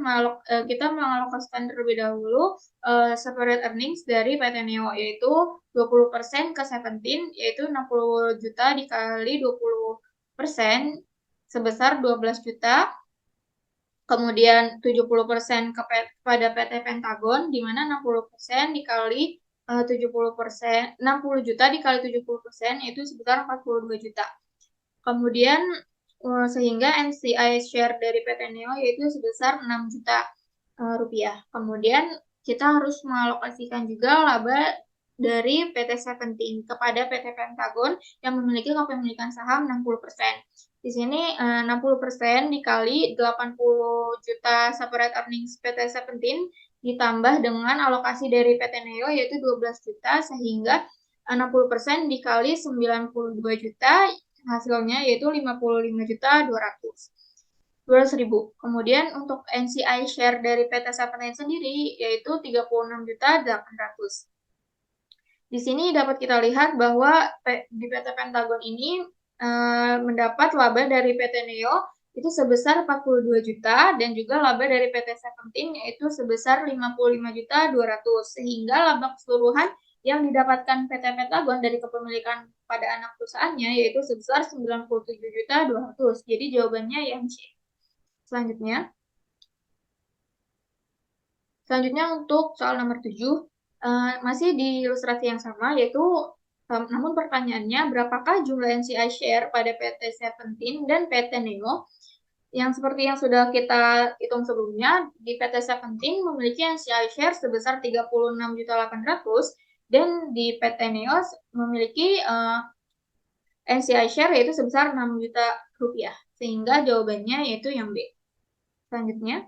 Speaker 2: kita mengalokasikan terlebih dahulu separate earnings dari PT Neo yaitu 20% ke Seventeen yaitu 60 juta dikali 20% sebesar 12 juta, kemudian 70% kepada PT Pentagon, di mana 60% dikali 70%, 60 juta dikali 70% itu sebesar 42 juta. Kemudian sehingga NCI share dari PT Neo yaitu sebesar 6 juta rupiah. Kemudian kita harus mengalokasikan juga laba dari PT Seventeen kepada PT Pentagon yang memiliki kepemilikan saham 60%. Di sini 60% dikali 80 juta separate earnings PT Seventeen ditambah dengan alokasi dari PT Neo yaitu 12 juta sehingga 60% dikali 92 juta hasilnya yaitu 55 juta 200.000. Kemudian untuk NCI share dari PT Seventeen sendiri yaitu 36 juta 800. Di sini dapat kita lihat bahwa di PT Pentagon ini mendapat laba dari PT Neo itu sebesar 42 juta dan juga laba dari PT Seventeen yaitu sebesar 55 juta 200 sehingga laba keseluruhan yang didapatkan PT Pentagon dari kepemilikan pada anak perusahaannya yaitu sebesar 97 juta 200. Jadi jawabannya yang C. Selanjutnya untuk soal nomor 7 masih di ilustrasi yang sama yaitu namun pertanyaannya berapakah jumlah NCI share pada PT Seventeen dan PT Neo yang seperti yang sudah kita hitung sebelumnya di PT Seventeen memiliki NCI share sebesar 36.800 dan di PT Neo memiliki NCI share yaitu sebesar 6 juta rupiah sehingga jawabannya yaitu yang B. Selanjutnya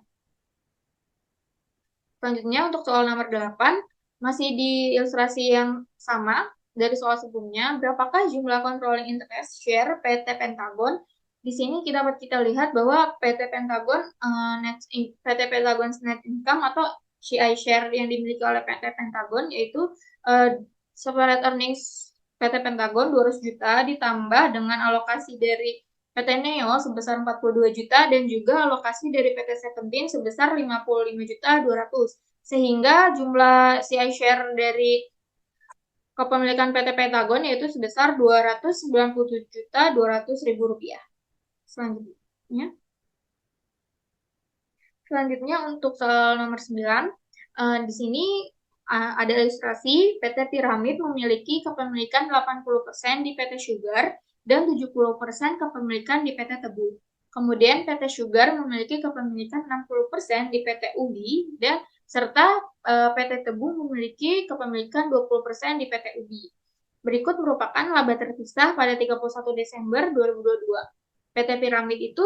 Speaker 2: untuk soal nomor 8, masih di ilustrasi yang sama dari soal sebelumnya, berapakah jumlah controlling interest share PT Pentagon? Di sini dapat kita lihat bahwa PT Pentagon PT Pentagon's net income atau CI share yang dimiliki oleh PT Pentagon yaitu separate earnings PT Pentagon 200 juta ditambah dengan alokasi dari PT Neo sebesar 42 juta dan juga alokasi dari PT Seventeen sebesar 55 juta 200. Sehingga jumlah CI share dari kepemilikan PT Pentagon yaitu sebesar 297 juta 200.000 rupiah. Selanjutnya untuk soal nomor 9, di sini ada ilustrasi PT Piramid memiliki kepemilikan 80% di PT Sugar dan 70% kepemilikan di PT Tebu. Kemudian PT Sugar memiliki kepemilikan 60% di PT UBI dan serta PT Tebu memiliki kepemilikan 20% di PT UBI. Berikut merupakan laba terpisah pada 31 Desember 2022. PT Piramid itu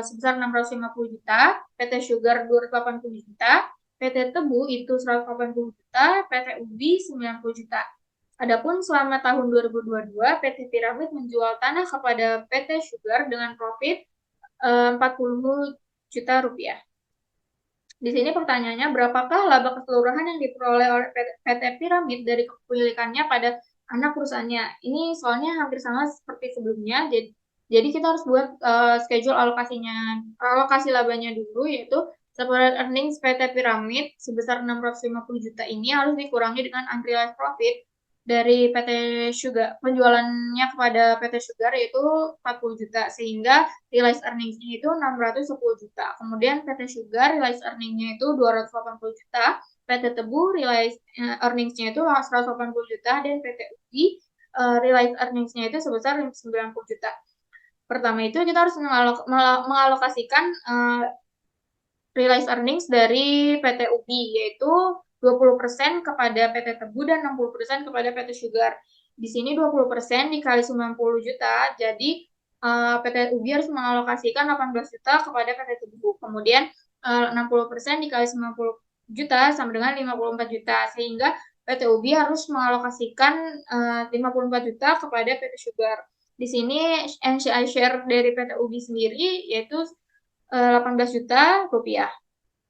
Speaker 2: sebesar 650 juta, PT Sugar 280 juta, PT Tebu itu 180 juta, PT Ubi 90 juta. Adapun selama tahun 2022, PT Piramid menjual tanah kepada PT Sugar dengan profit 40 juta rupiah. Di sini pertanyaannya, berapakah laba keseluruhan yang diperoleh oleh PT Piramid dari kepemilikannya pada anak perusahaannya? Ini soalnya hampir sama seperti sebelumnya, jadi kita harus buat schedule alokasi labanya dulu, yaitu separate earnings PT Piramid sebesar 650 juta ini harus dikurangi dengan unrealized profit dari PT Sugar, penjualannya kepada PT Sugar yaitu 40 juta, sehingga realized earnings-nya itu 610 juta. Kemudian PT Sugar realized earnings-nya itu 280 juta, PT Tebu realized earnings-nya itu 180 juta, dan PT UBI realized earnings-nya itu sebesar 90 juta. Pertama itu kita harus mengalokasikan realized earnings dari PT UBI, yaitu 20% kepada PT Tebu dan 60% kepada PT Sugar. Di sini 20% dikali 90 juta, jadi PT UBI harus mengalokasikan 18 juta kepada PT Tebu. Kemudian 60% dikali 90 juta sama dengan 54 juta, sehingga PT UBI harus mengalokasikan 54 juta kepada PT Sugar. Di sini NCI share dari PT UBI sendiri yaitu 18 juta rupiah.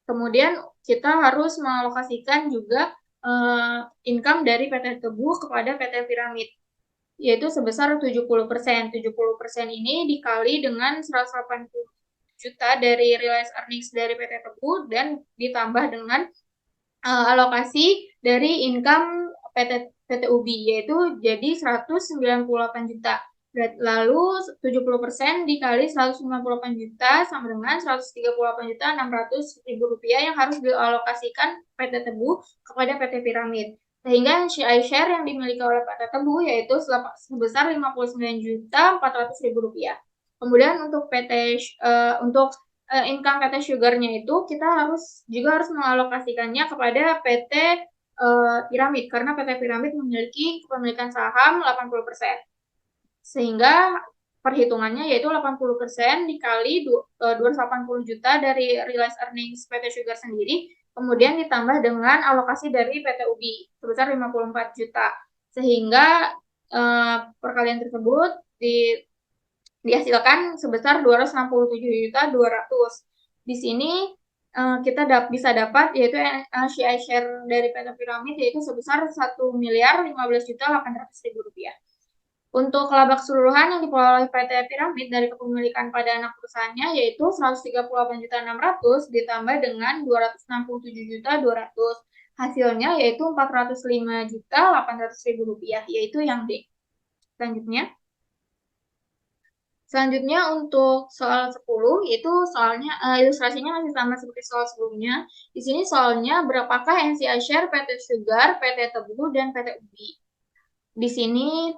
Speaker 2: Kemudian kita harus mengalokasikan juga income dari PT Tebu kepada PT Piramid, yaitu sebesar 70%. 70% ini dikali dengan 180 juta dari realized earnings dari PT Tebu dan ditambah dengan alokasi dari income PT UBI, yaitu jadi 198 juta. Lalu 70% dikali 198 juta sama dengan 138 juta 600 ribu rupiah yang harus dialokasikan PT Tebu kepada PT Piramid. Sehingga share yang dimiliki oleh PT Tebu yaitu sebesar 59 juta 400 ribu rupiah. Kemudian untuk income PT Sugar-nya itu kita juga harus mengalokasikannya kepada PT Piramid, karena PT Piramid memiliki kepemilikan saham 80%. Sehingga perhitungannya yaitu 80% dikali 280 juta dari realized earnings PT Sugar sendiri, kemudian ditambah dengan alokasi dari PT UBI sebesar 54 juta. Sehingga perkalian tersebut dihasilkan sebesar 267 juta 200. Di sini kita bisa dapat yaitu share dari PT Piramid yaitu sebesar 1 miliar 15 juta 800 ribu rupiah. Untuk laba keseluruhan yang diperoleh oleh PT Piramid dari kepemilikan pada anak perusahaannya yaitu 138 juta 600 ditambah dengan 267 juta 200. Hasilnya yaitu 405 juta 800 ribu rupiah, yaitu yang D. Selanjutnya untuk soal 10, itu soalnya ilustrasinya masih sama seperti soal sebelumnya. Di sini soalnya berapakah NCI share PT Sugar, PT Tebu, dan PT UBI. Di sini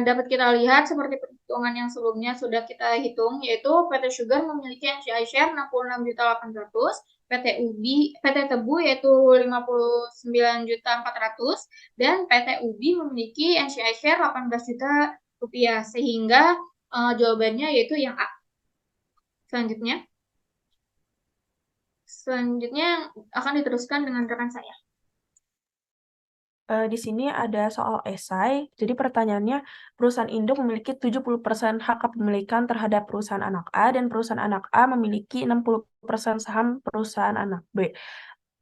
Speaker 2: dapat kita lihat seperti perhitungan yang sebelumnya sudah kita hitung, yaitu PT Sugar memiliki NCI share 66 juta 800, PT Tebu yaitu 59 juta 400, dan PT UBI memiliki NCI share 18 juta rupiah, sehingga jawabannya yaitu yang A. Selanjutnya akan diteruskan dengan rekan saya.
Speaker 1: Di sini ada soal esai. Jadi pertanyaannya, perusahaan induk memiliki 70% hak kepemilikan terhadap perusahaan anak A dan perusahaan anak A memiliki 60% saham perusahaan anak B.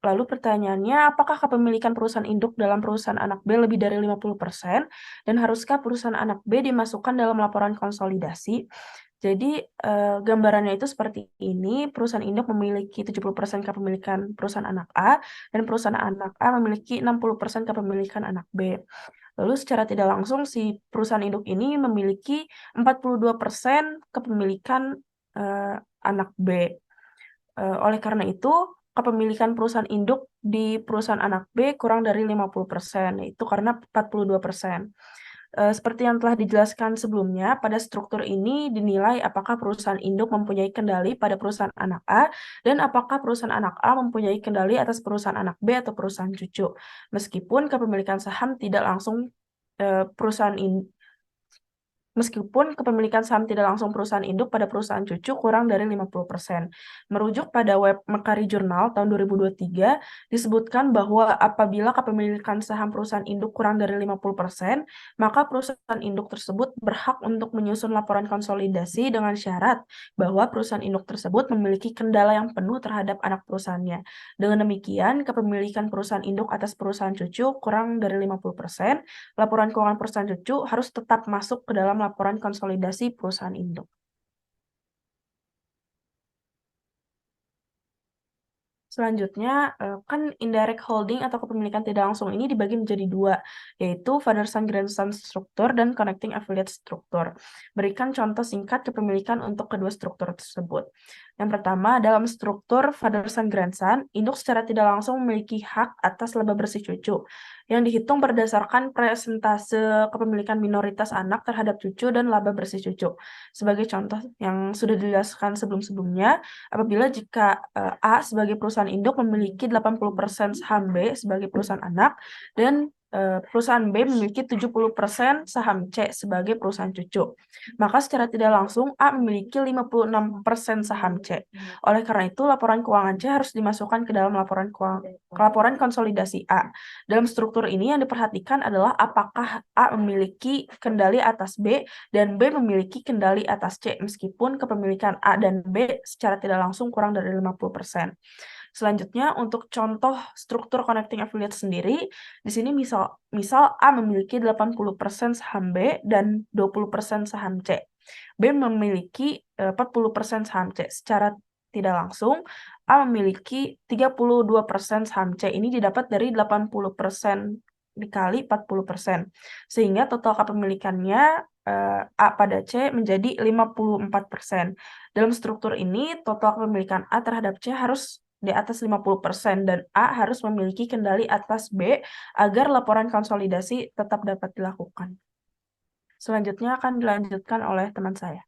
Speaker 1: Lalu pertanyaannya, apakah kepemilikan perusahaan induk dalam perusahaan anak B lebih dari 50%? Dan haruskah perusahaan anak B dimasukkan dalam laporan konsolidasi? Jadi gambarannya itu seperti ini, perusahaan induk memiliki 70% kepemilikan perusahaan anak A, dan perusahaan anak A memiliki 60% kepemilikan anak B. Lalu secara tidak langsung si perusahaan induk ini memiliki 42% kepemilikan anak B. Oleh karena itu, kepemilikan perusahaan induk di perusahaan anak B kurang dari 50%, yaitu karena 42%. Seperti yang telah dijelaskan sebelumnya, pada struktur ini dinilai apakah perusahaan induk mempunyai kendali pada perusahaan anak A dan apakah perusahaan anak A mempunyai kendali atas perusahaan anak B atau perusahaan cucu. Meskipun kepemilikan saham tidak langsung meskipun kepemilikan saham tidak langsung perusahaan induk pada perusahaan cucu kurang dari 50%. Merujuk pada web Mercari Journal tahun 2023, disebutkan bahwa apabila kepemilikan saham perusahaan induk kurang dari 50%, maka perusahaan induk tersebut berhak untuk menyusun laporan konsolidasi dengan syarat bahwa perusahaan induk tersebut memiliki kendala yang penuh terhadap anak perusahaannya. Dengan demikian, kepemilikan perusahaan induk atas perusahaan cucu kurang dari 50%, laporan keuangan perusahaan cucu harus tetap masuk ke dalam laporan konsolidasi perusahaan induk. Selanjutnya, kan indirect holding atau kepemilikan tidak langsung ini dibagi menjadi dua, yaitu father son grandson struktur dan connecting affiliate struktur. Berikan contoh singkat kepemilikan untuk kedua struktur tersebut. Yang pertama, dalam struktur father son grandson, induk secara tidak langsung memiliki hak atas laba bersih cucu, yang dihitung berdasarkan persentase kepemilikan minoritas anak terhadap cucu dan laba bersih cucu. Sebagai contoh yang sudah dijelaskan sebelum-sebelumnya, apabila jika A sebagai perusahaan induk memiliki 80% saham B sebagai perusahaan anak dan perusahaan B memiliki 70% saham C sebagai perusahaan cucu. Maka secara tidak langsung A memiliki 56% saham C. Oleh karena itu, laporan keuangan C harus dimasukkan ke dalam laporan konsolidasi A. Dalam struktur ini yang diperhatikan adalah apakah A memiliki kendali atas B dan B memiliki kendali atas C meskipun kepemilikan A dan B secara tidak langsung kurang dari 50%. Selanjutnya untuk contoh struktur connecting affiliate sendiri, di sini misal A memiliki 80% saham B dan 20% saham C. B memiliki 40% saham C. Secara tidak langsung, A memiliki 32% saham C. Ini didapat dari 80% dikali 40%. Sehingga total kepemilikannya A pada C menjadi 54%. Dalam struktur ini, total kepemilikan A terhadap C harus di atas 50% dan A harus memiliki kendali atas B agar laporan konsolidasi tetap dapat dilakukan. Selanjutnya akan dilanjutkan oleh teman saya.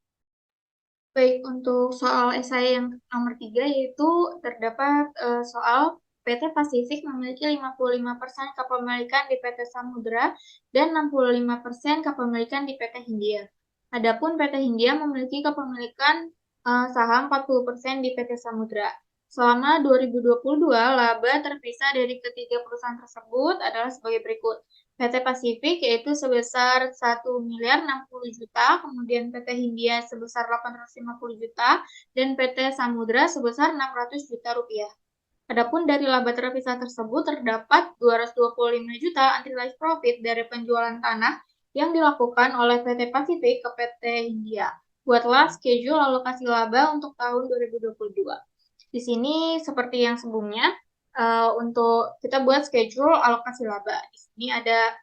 Speaker 2: Baik, untuk soal esai yang nomor 3 yaitu terdapat soal PT Pasifik memiliki 55% kepemilikan di PT Samudra dan 65% kepemilikan di PT Hindia. Adapun PT Hindia memiliki kepemilikan saham 40% di PT Samudra. Selama 2022, laba terpisah dari ketiga perusahaan tersebut adalah sebagai berikut. PT Pasifik yaitu sebesar 1 miliar 60 juta, kemudian PT Hindia sebesar 850 juta, dan PT Samudra sebesar 600 juta rupiah. Adapun dari laba terpisah tersebut terdapat 225 juta unrealized profit dari penjualan tanah yang dilakukan oleh PT Pasifik ke PT Hindia. Buatlah schedule alokasi laba untuk tahun 2022. Di sini seperti yang sebelumnya, untuk kita buat schedule alokasi laba. Di sini ada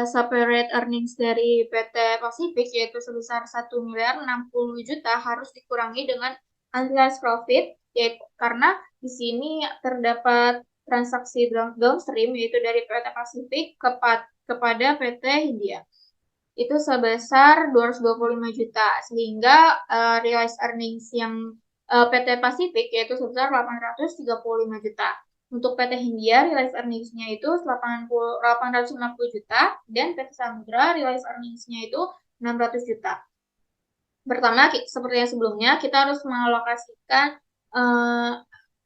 Speaker 2: separate earnings dari PT Pasifik yaitu sebesar 1 miliar 60 juta harus dikurangi dengan unrealized profit, yaitu karena di sini terdapat transaksi downstream yaitu dari PT Pasifik kepada PT Hindia. Itu sebesar 225 juta sehingga realized earnings yang PT Pasifik yaitu sebesar 835 juta. Untuk PT Hindia realized earnings-nya itu 850 juta dan PT Samudra realized earnings-nya itu 600 juta. Pertama, seperti yang sebelumnya, kita harus mengalokasikan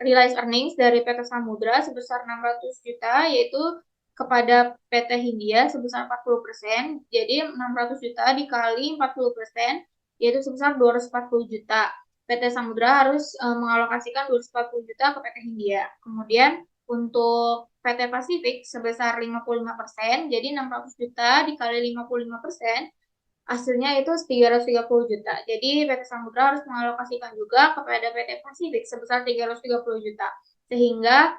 Speaker 2: realized earnings dari PT Samudra sebesar 600 juta yaitu kepada PT Hindia sebesar 40%. Jadi 600 juta dikali 40% yaitu sebesar 240 juta. PT Samudra harus mengalokasikan 240 juta ke PT Hindia. Kemudian untuk PT Pasifik sebesar 55%, jadi 600 juta dikali 55%, hasilnya itu 330 juta. Jadi PT Samudra harus mengalokasikan juga kepada PT Pasifik sebesar 330 juta. Sehingga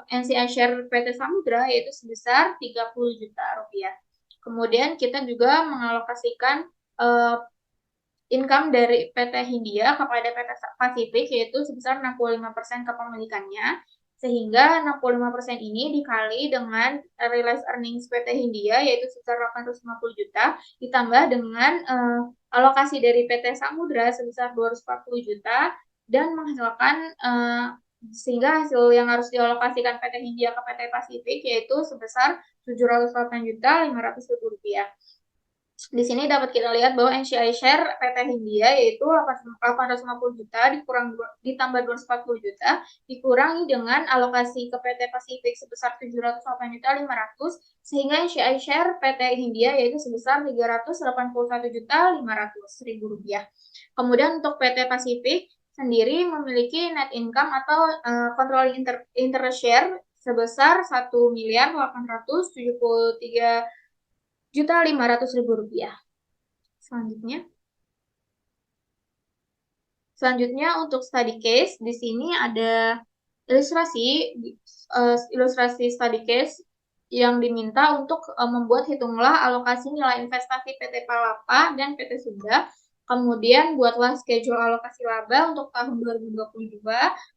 Speaker 2: NCI share PT Samudra yaitu sebesar 30 juta rupiah. Kemudian kita juga mengalokasikan income dari PT Hindia kepada PT Pasifik yaitu sebesar 65% kepemilikannya, sehingga 65% ini dikali dengan realized earnings PT Hindia yaitu sebesar 850 juta ditambah dengan alokasi dari PT Samudra sebesar 240 juta dan menghasilkan sehingga hasil yang harus dialokasikan PT Hindia ke PT Pasifik yaitu sebesar 708 juta 500 ribu rupiah. Di sini dapat kita lihat bahwa NCI share PT Hindia yaitu 850 juta ditambah 240 juta dikurangi dengan alokasi ke PT Pasifik sebesar 708 juta 500 sehingga NCI share PT Hindia yaitu sebesar 381 juta 500 ribu rupiah. Kemudian untuk PT Pasifik sendiri memiliki net income atau controlling interest share sebesar 1.873.500.000 rupiah. Selanjutnya untuk study case di sini ada ilustrasi study case yang diminta untuk membuat hitunglah alokasi nilai investasi PT Palapa dan PT Sunda. Kemudian buatlah schedule alokasi laba untuk tahun 2022.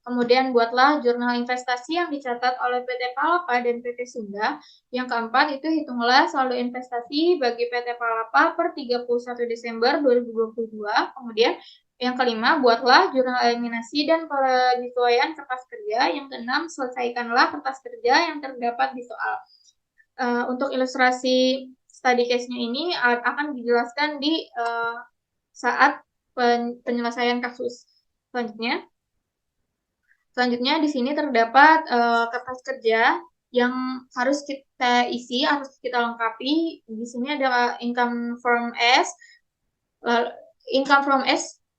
Speaker 2: Kemudian buatlah jurnal investasi yang dicatat oleh PT Palapa dan PT Sunda. Yang keempat itu hitunglah saldo investasi bagi PT Palapa per 31 Desember 2022. Kemudian yang kelima, buatlah jurnal eliminasi dan penyesuaian kertas kerja. Yang keenam, selesaikanlah kertas kerja yang terdapat di soal. Untuk ilustrasi study case-nya ini akan dijelaskan di saat penyelesaian kasus. Selanjutnya di sini terdapat kertas kerja yang harus kita isi, harus kita lengkapi. Di sini ada income from S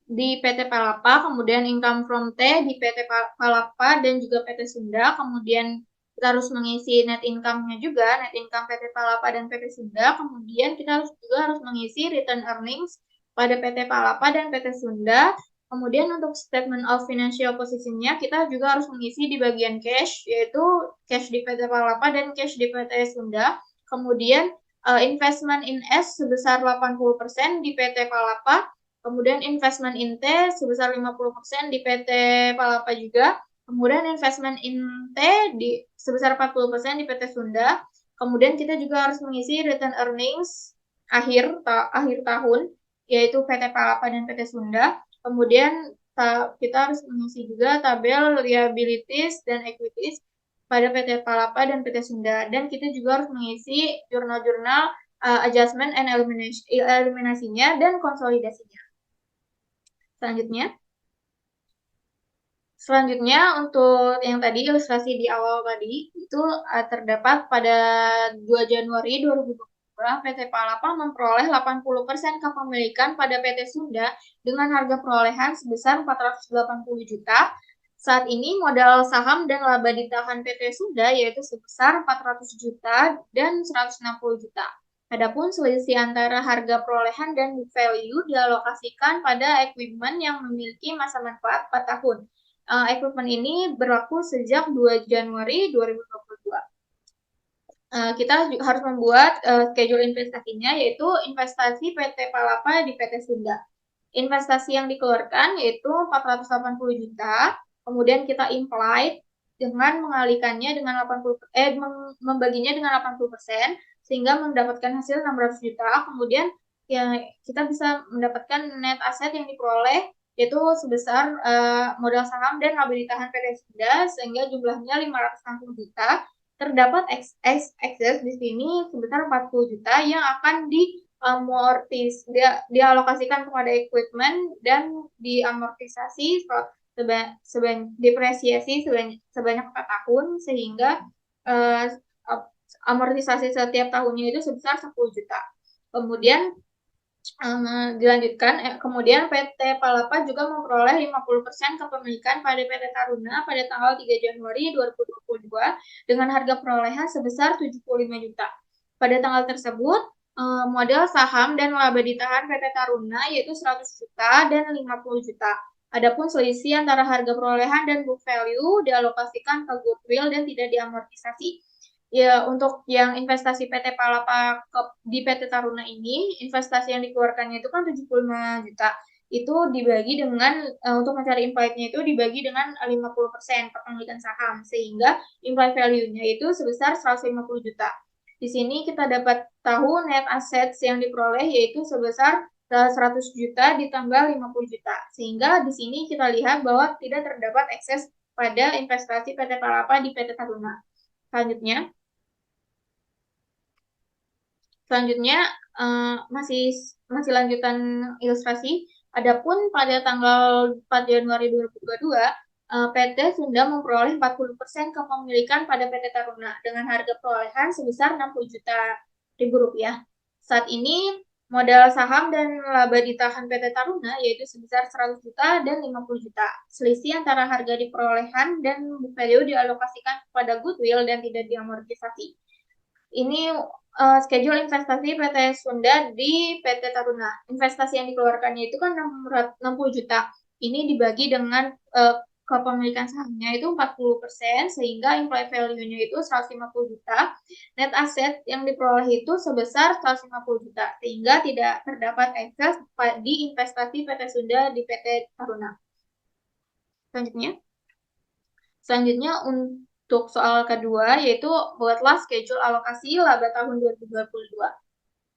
Speaker 2: di PT Palapa, kemudian income from T di PT Palapa dan juga PT Sunda. Kemudian kita harus mengisi net income-nya juga, net income PT Palapa dan PT Sunda. Kemudian kita juga harus mengisi return earnings pada PT Palapa dan PT Sunda. Kemudian untuk statement of financial position-nya kita juga harus mengisi di bagian cash, yaitu cash di PT Palapa dan cash di PT Sunda. Kemudian investment in S sebesar 80% di PT Palapa, kemudian investment in T sebesar 50% di PT Palapa juga, kemudian investment in T sebesar 40% di PT Sunda. Kemudian kita juga harus mengisi return earnings akhir tahun, yaitu PT Palapa dan PT Sunda. Kemudian kita harus mengisi juga tabel liabilities dan equities pada PT Palapa dan PT Sunda. Dan kita juga harus mengisi jurnal-jurnal adjustment and eliminasinya dan konsolidasinya. Selanjutnya untuk yang tadi ilustrasi di awal tadi itu terdapat pada 2 Januari 2022 PT Palapa memperoleh 80% kepemilikan pada PT Sunda dengan harga perolehan sebesar 480 juta. Saat ini modal saham dan laba ditahan PT Sunda yaitu sebesar 400 juta dan 160 juta. Adapun selisih antara harga perolehan dan book value dialokasikan pada equipment yang memiliki masa manfaat 4 tahun. Equipment ini berlaku sejak 2 Januari 2022. Kita harus membuat schedule investasinya, yaitu investasi PT Palapa di PT Sunda. Investasi yang dikeluarkan yaitu 480 juta, kemudian kita implied dengan mengalihkannya dengan membaginya dengan 80%, sehingga mendapatkan hasil 600 juta. Kemudian ya, kita bisa mendapatkan net aset yang diperoleh yaitu sebesar modal saham dan laba ditahan PT Sunda, sehingga jumlahnya 560 juta. Terdapat excess di sini sebesar 40 juta yang akan dialokasikan kepada equipment dan diamortisasi depresiasi sebanyak 4 tahun, sehingga amortisasi setiap tahunnya itu sebesar 10 juta. Kemudian dilanjutkan, kemudian PT Palapa juga memperoleh 50% kepemilikan pada PT Taruna pada tanggal 3 Januari 2022 dengan harga perolehan sebesar 75 juta. Pada tanggal tersebut, modal saham dan laba ditahan PT Taruna yaitu 100 juta dan 50 juta. Adapun selisih antara harga perolehan dan book value dialokasikan ke goodwill dan tidak diamortisasi. Ya, untuk yang investasi PT Palapa di PT Taruna ini, investasi yang dikeluarkannya itu kan 75 juta. Itu dibagi dengan, untuk mencari implied-nya itu dibagi dengan 50% kepemilikan saham, sehingga implied value-nya itu sebesar 150 juta. Di sini kita dapat tahu net assets yang diperoleh yaitu sebesar 100 juta ditambah 50 juta. Sehingga di sini kita lihat bahwa tidak terdapat ekses pada investasi PT Palapa di PT Taruna. Selanjutnya, Selanjutnya masih lanjutan ilustrasi. Adapun pada tanggal 4 Januari 2022, PT Sunda memperoleh 40% kepemilikan pada PT Taruna dengan harga perolehan sebesar 60 juta ribu rupiah. Saat ini modal saham dan laba ditahan PT Taruna yaitu sebesar 100 juta dan 50 juta. Selisih antara harga di perolehan dan book value dialokasikan kepada goodwill dan tidak diamortisasi. Ini schedule investasi PT Sunda di PT Taruna. Investasi yang dikeluarkannya itu kan 60 juta. Ini dibagi dengan kepemilikan sahamnya itu 40%, sehingga implied value-nya itu 150 juta. Net asset yang diperoleh itu sebesar 150 juta, sehingga tidak terdapat ekses di investasi PT Sunda di PT Taruna. Selanjutnya untuk soal kedua, yaitu buatlah schedule alokasi laba tahun 2022.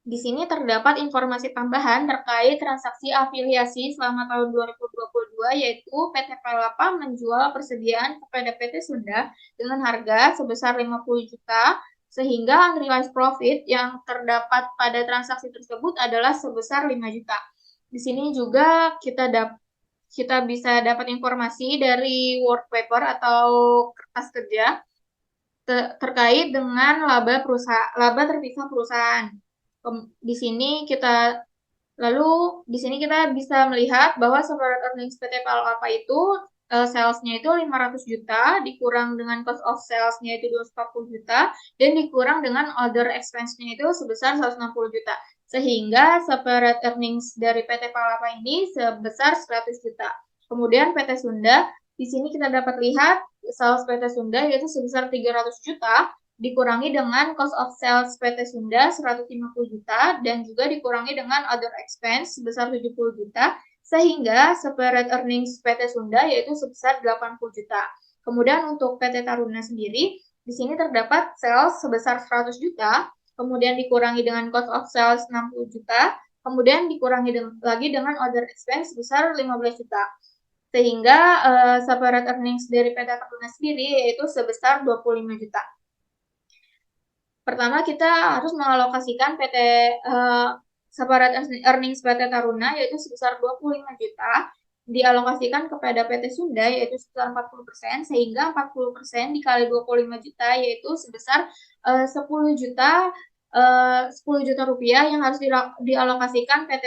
Speaker 2: Di sini terdapat informasi tambahan terkait transaksi afiliasi selama tahun 2022, yaitu PT Palapa menjual persediaan kepada PT Sunda dengan harga sebesar 50 juta, sehingga unrealized profit yang terdapat pada transaksi tersebut adalah sebesar 5 juta. Di sini juga kita bisa dapat informasi dari work paper atau kertas kerja terkait dengan laba terpisah perusahaan. Di sini kita bisa melihat bahwa separate earnings PT Palapa itu salesnya itu 500 juta, dikurang dengan cost of salesnya itu 240 juta, dan dikurang dengan other expense-nya itu sebesar 160 juta. Sehingga separate earnings dari PT Palapa ini sebesar 100 juta. Kemudian PT Sunda, di sini kita dapat lihat sales PT Sunda yaitu sebesar 300 juta, dikurangi dengan cost of sales PT Sunda 150 juta, dan juga dikurangi dengan other expense sebesar 70 juta, sehingga separate earnings PT Sunda yaitu sebesar 80 juta. Kemudian untuk PT Taruna sendiri, di sini terdapat sales sebesar 100 juta, kemudian dikurangi dengan cost of sales 60 juta, kemudian dikurangi lagi dengan other expense sebesar 15 juta. Sehingga separate earnings dari PT Taruna sendiri yaitu sebesar 25 juta. Pertama, kita harus mengalokasikan separate earnings PT Taruna yaitu sebesar 25 juta, dialokasikan kepada PT Sunda yaitu sebesar 40%, sehingga 40% dikali 25 juta yaitu sebesar 10 juta 10 juta rupiah yang harus dialokasikan PT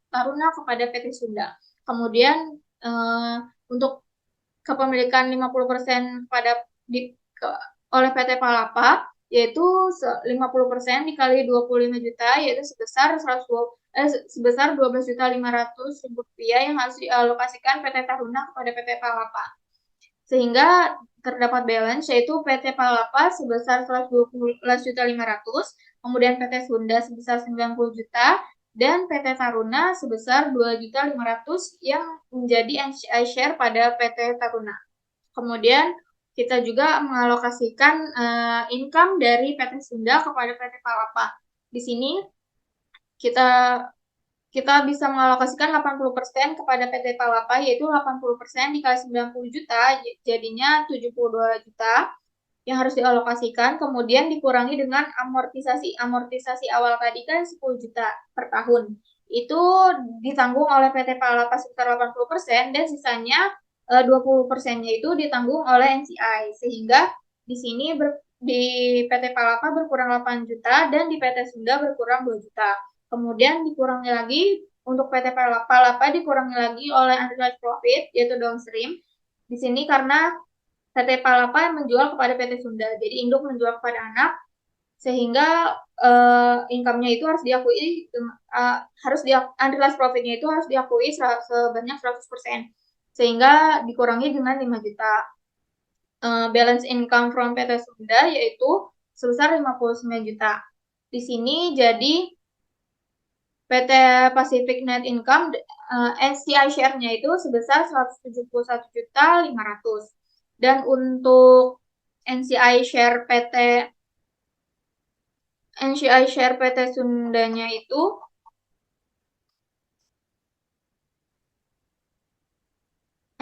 Speaker 2: Taruna kepada PT Sunda. Kemudian untuk kepemilikan 50% oleh PT Palapa yaitu 50% dikali 25 juta yaitu sebesar 12.500.000 rupiah yang harus dialokasikan PT Taruna kepada PT Palapa. Sehingga terdapat balance yaitu PT Palapa sebesar 112.500.000, kemudian PT Sunda sebesar 90 juta, dan PT Taruna sebesar 2.500.000 yang menjadi NCI share pada PT Taruna. Kemudian kita juga mengalokasikan income dari PT Sunda kepada PT Palapa. Di sini kita bisa mengalokasikan 80% kepada PT Palapa, yaitu 80% dikali 90 juta, jadinya 72 juta yang harus dialokasikan, kemudian dikurangi dengan amortisasi. Amortisasi awal tadi kan 10 juta per tahun. Itu ditanggung oleh PT Palapa sekitar 80%, dan sisanya 20%-nya itu ditanggung oleh NCI. Sehingga di sini di PT Palapa berkurang 8 juta dan di PT Sunda berkurang 2 juta. Kemudian dikurangi lagi untuk PT Palapa dikurangi lagi oleh unrealized profit yaitu downstream. Di sini karena PT Palapa menjual kepada PT Sunda, jadi induk menjual kepada anak, sehingga income-nya itu harus diakui unrealized profit-nya itu harus diakui sebanyak 100%, sehingga dikurangi dengan 5 juta. Balance income from PT Sunda yaitu sebesar 59 juta. Di sini jadi PT Pacific Net Income NCI share-nya itu sebesar 171.500.000. Dan untuk NCI share PT Sundanya itu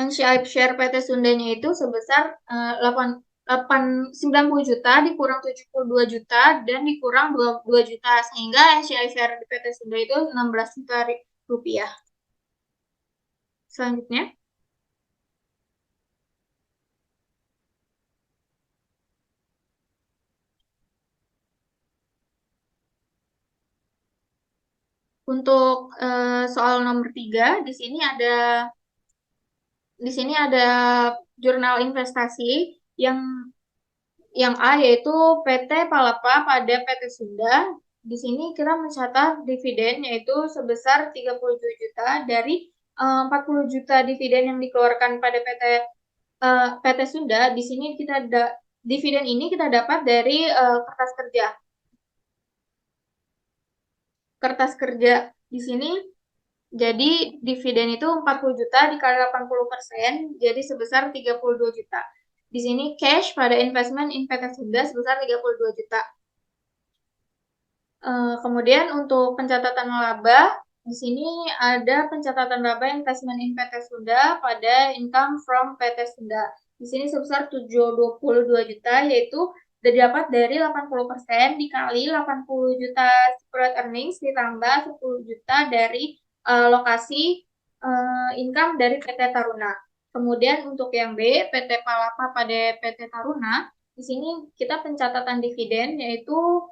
Speaker 2: NCI share PT Sundanya itu sebesar 90 juta dikurang 72 juta dan dikurang 22 juta, sehingga NCI-FR di PT Sunda itu 16 juta rupiah. Selanjutnya, untuk soal nomor 3, di sini ada jurnal investasi yang A, yaitu PT Palapa pada PT Sunda. Di sini kita mencatat dividen yaitu sebesar 32 juta dari 40 juta dividen yang dikeluarkan pada PT Sunda. Di sini dividen ini kita dapat dari kertas kerja. Kertas kerja di sini, jadi dividen itu 40 juta dikali 80%, jadi sebesar 32 juta. Di sini cash pada investment in PT Sunda sebesar 32 juta. Kemudian untuk pencatatan laba, di sini ada pencatatan laba investment in PT Sunda pada income from PT Sunda. Di sini sebesar 22 juta, yaitu didapat dari 80% dikali 80 juta separate earnings ditambah 10 juta dari lokasi income dari PT Taruna. Kemudian untuk yang B, PT Palapa pada PT Taruna, di sini kita pencatatan dividen yaitu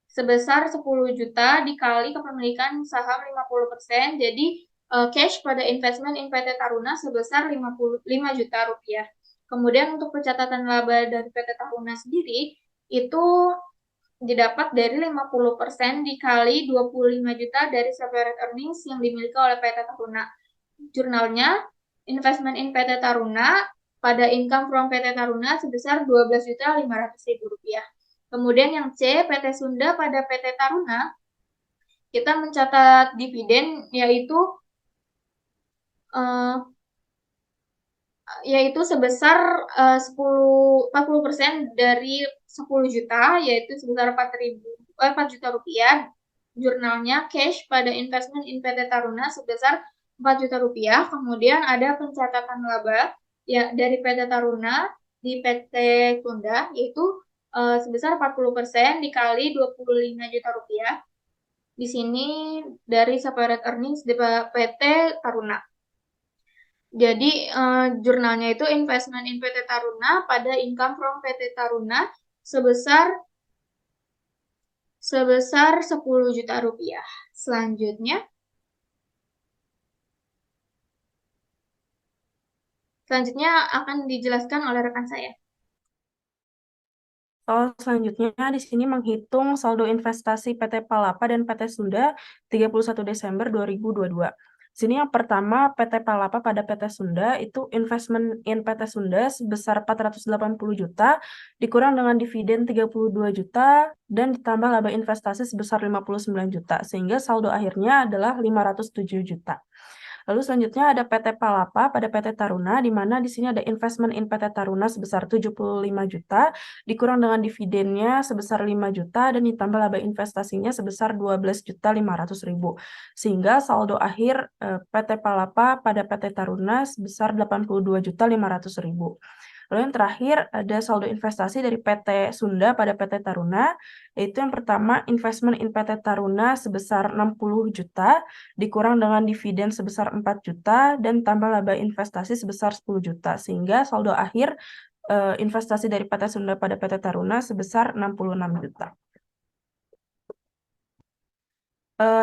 Speaker 2: sebesar 10 juta dikali kepemilikan saham 50%, jadi cash pada investment in PT Taruna sebesar 5 juta rupiah. Kemudian untuk pencatatan laba dari PT Taruna sendiri itu didapat dari 50% dikali 25 juta dari separate earnings yang dimiliki oleh PT Taruna. Jurnalnya investment in PT Taruna pada income from PT Taruna sebesar 12.500.000 rupiah. Kemudian yang C, PT Sunda pada PT Taruna, kita mencatat dividen yaitu sebesar 40% dari 10 juta, yaitu sebesar 4 juta rupiah. Jurnalnya cash pada investment in PT Taruna sebesar 4 juta rupiah. Kemudian ada pencatatan laba dari PT Taruna di PT Sunda, yaitu sebesar 40% dikali 25 juta rupiah. Di sini dari separate earnings di PT Taruna. Jadi jurnalnya itu investment in PT Taruna pada income from PT Taruna sebesar 10 juta rupiah. Selanjutnya akan dijelaskan oleh rekan saya.
Speaker 1: Selanjutnya di sini menghitung saldo investasi PT Palapa dan PT Sunda 31 Desember 2022. Di sini yang pertama PT Palapa pada PT Sunda itu investment in PT Sunda sebesar 480 juta dikurang dengan dividen 32 juta dan ditambah laba investasi sebesar 59 juta sehingga saldo akhirnya adalah 507 juta. Lalu selanjutnya ada PT Palapa pada PT Taruna, di mana di sini ada investment in PT Taruna sebesar 75 juta, dikurang dengan dividennya sebesar 5 juta, dan ditambah laba investasinya sebesar 12.500.000. Sehingga saldo akhir PT Palapa pada PT Taruna sebesar 82.500.000. Lalu yang terakhir ada saldo investasi dari PT Sunda pada PT Taruna, yaitu yang pertama investment in PT Taruna sebesar 60 juta, dikurang dengan dividen sebesar 4 juta, dan tambah laba investasi sebesar 10 juta, sehingga saldo akhir investasi dari PT Sunda pada PT Taruna sebesar 66 juta.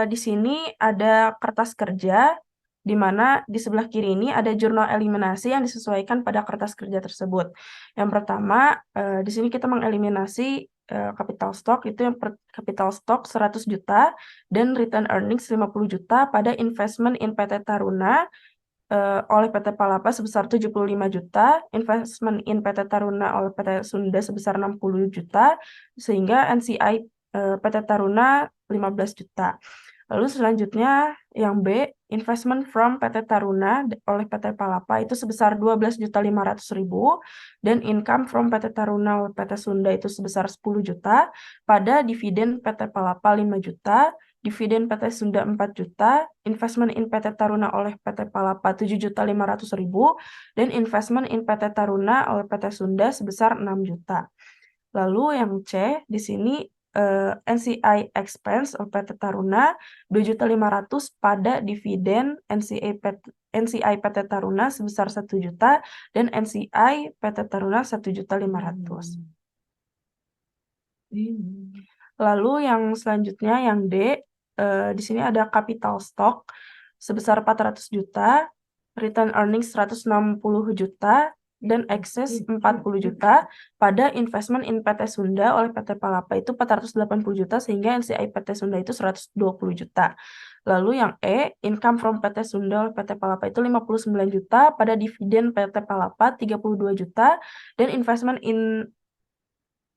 Speaker 1: Di sini ada kertas kerja, di mana di sebelah kiri ini ada jurnal eliminasi yang disesuaikan pada kertas kerja tersebut. Yang pertama, di sini kita mengeliminasi capital stock, itu yang capital stock 100 juta dan return earnings 50 juta pada investment in PT Taruna oleh PT Palapa sebesar 75 juta, investment in PT Taruna oleh PT Sunda sebesar 60 juta, sehingga NCI PT Taruna 15 juta. Lalu selanjutnya yang B, investment from PT Taruna oleh PT Palapa itu sebesar 12.500.000 dan income from PT Taruna oleh PT Sunda itu sebesar 10 juta pada dividen PT Palapa 5 juta, dividen PT Sunda 4 juta, investment in PT Taruna oleh PT Palapa 7.500.000, dan investment in PT Taruna oleh PT Sunda sebesar 6 juta. Lalu yang C, di sini NCI expense oleh PT Taruna 2.500.000 pada dividen NCI PT Taruna sebesar 1 juta dan NCI PT Taruna 1.500.000. Lalu yang selanjutnya yang D, di sini ada capital stock sebesar 400 juta, return earnings 160 juta, dan excess 40 juta pada investment in PT Sunda oleh PT Palapa itu 480 juta sehingga NCI PT Sunda itu 120 juta. Lalu yang E, income from PT Sunda oleh PT Palapa itu 59 juta, pada dividen PT Palapa 32 juta, dan investment in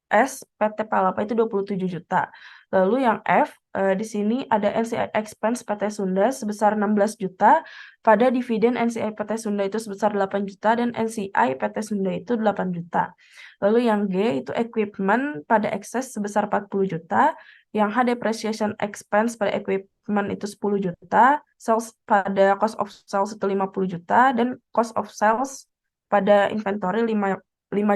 Speaker 1: PT Palapa itu 27 juta. Lalu yang F, di sini ada NCI expense PT Sunda sebesar 16 juta, pada dividen NCI PT Sunda itu sebesar 8 juta, dan NCI PT Sunda itu 8 juta. Lalu yang G itu equipment pada excess sebesar 40 juta, yang H depreciation expense pada equipment itu 10 juta, sales pada cost of sales itu 50 juta, dan cost of sales pada inventory 5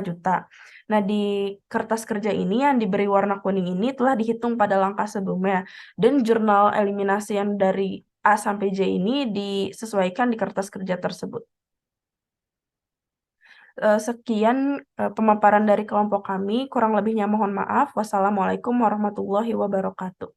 Speaker 1: juta. Nah, di kertas kerja ini yang diberi warna kuning ini telah dihitung pada langkah sebelumnya, dan jurnal eliminasi yang dari A sampai J ini disesuaikan di kertas kerja tersebut. Sekian pemaparan dari kelompok kami, kurang lebihnya mohon maaf. Wassalamualaikum warahmatullahi wabarakatuh.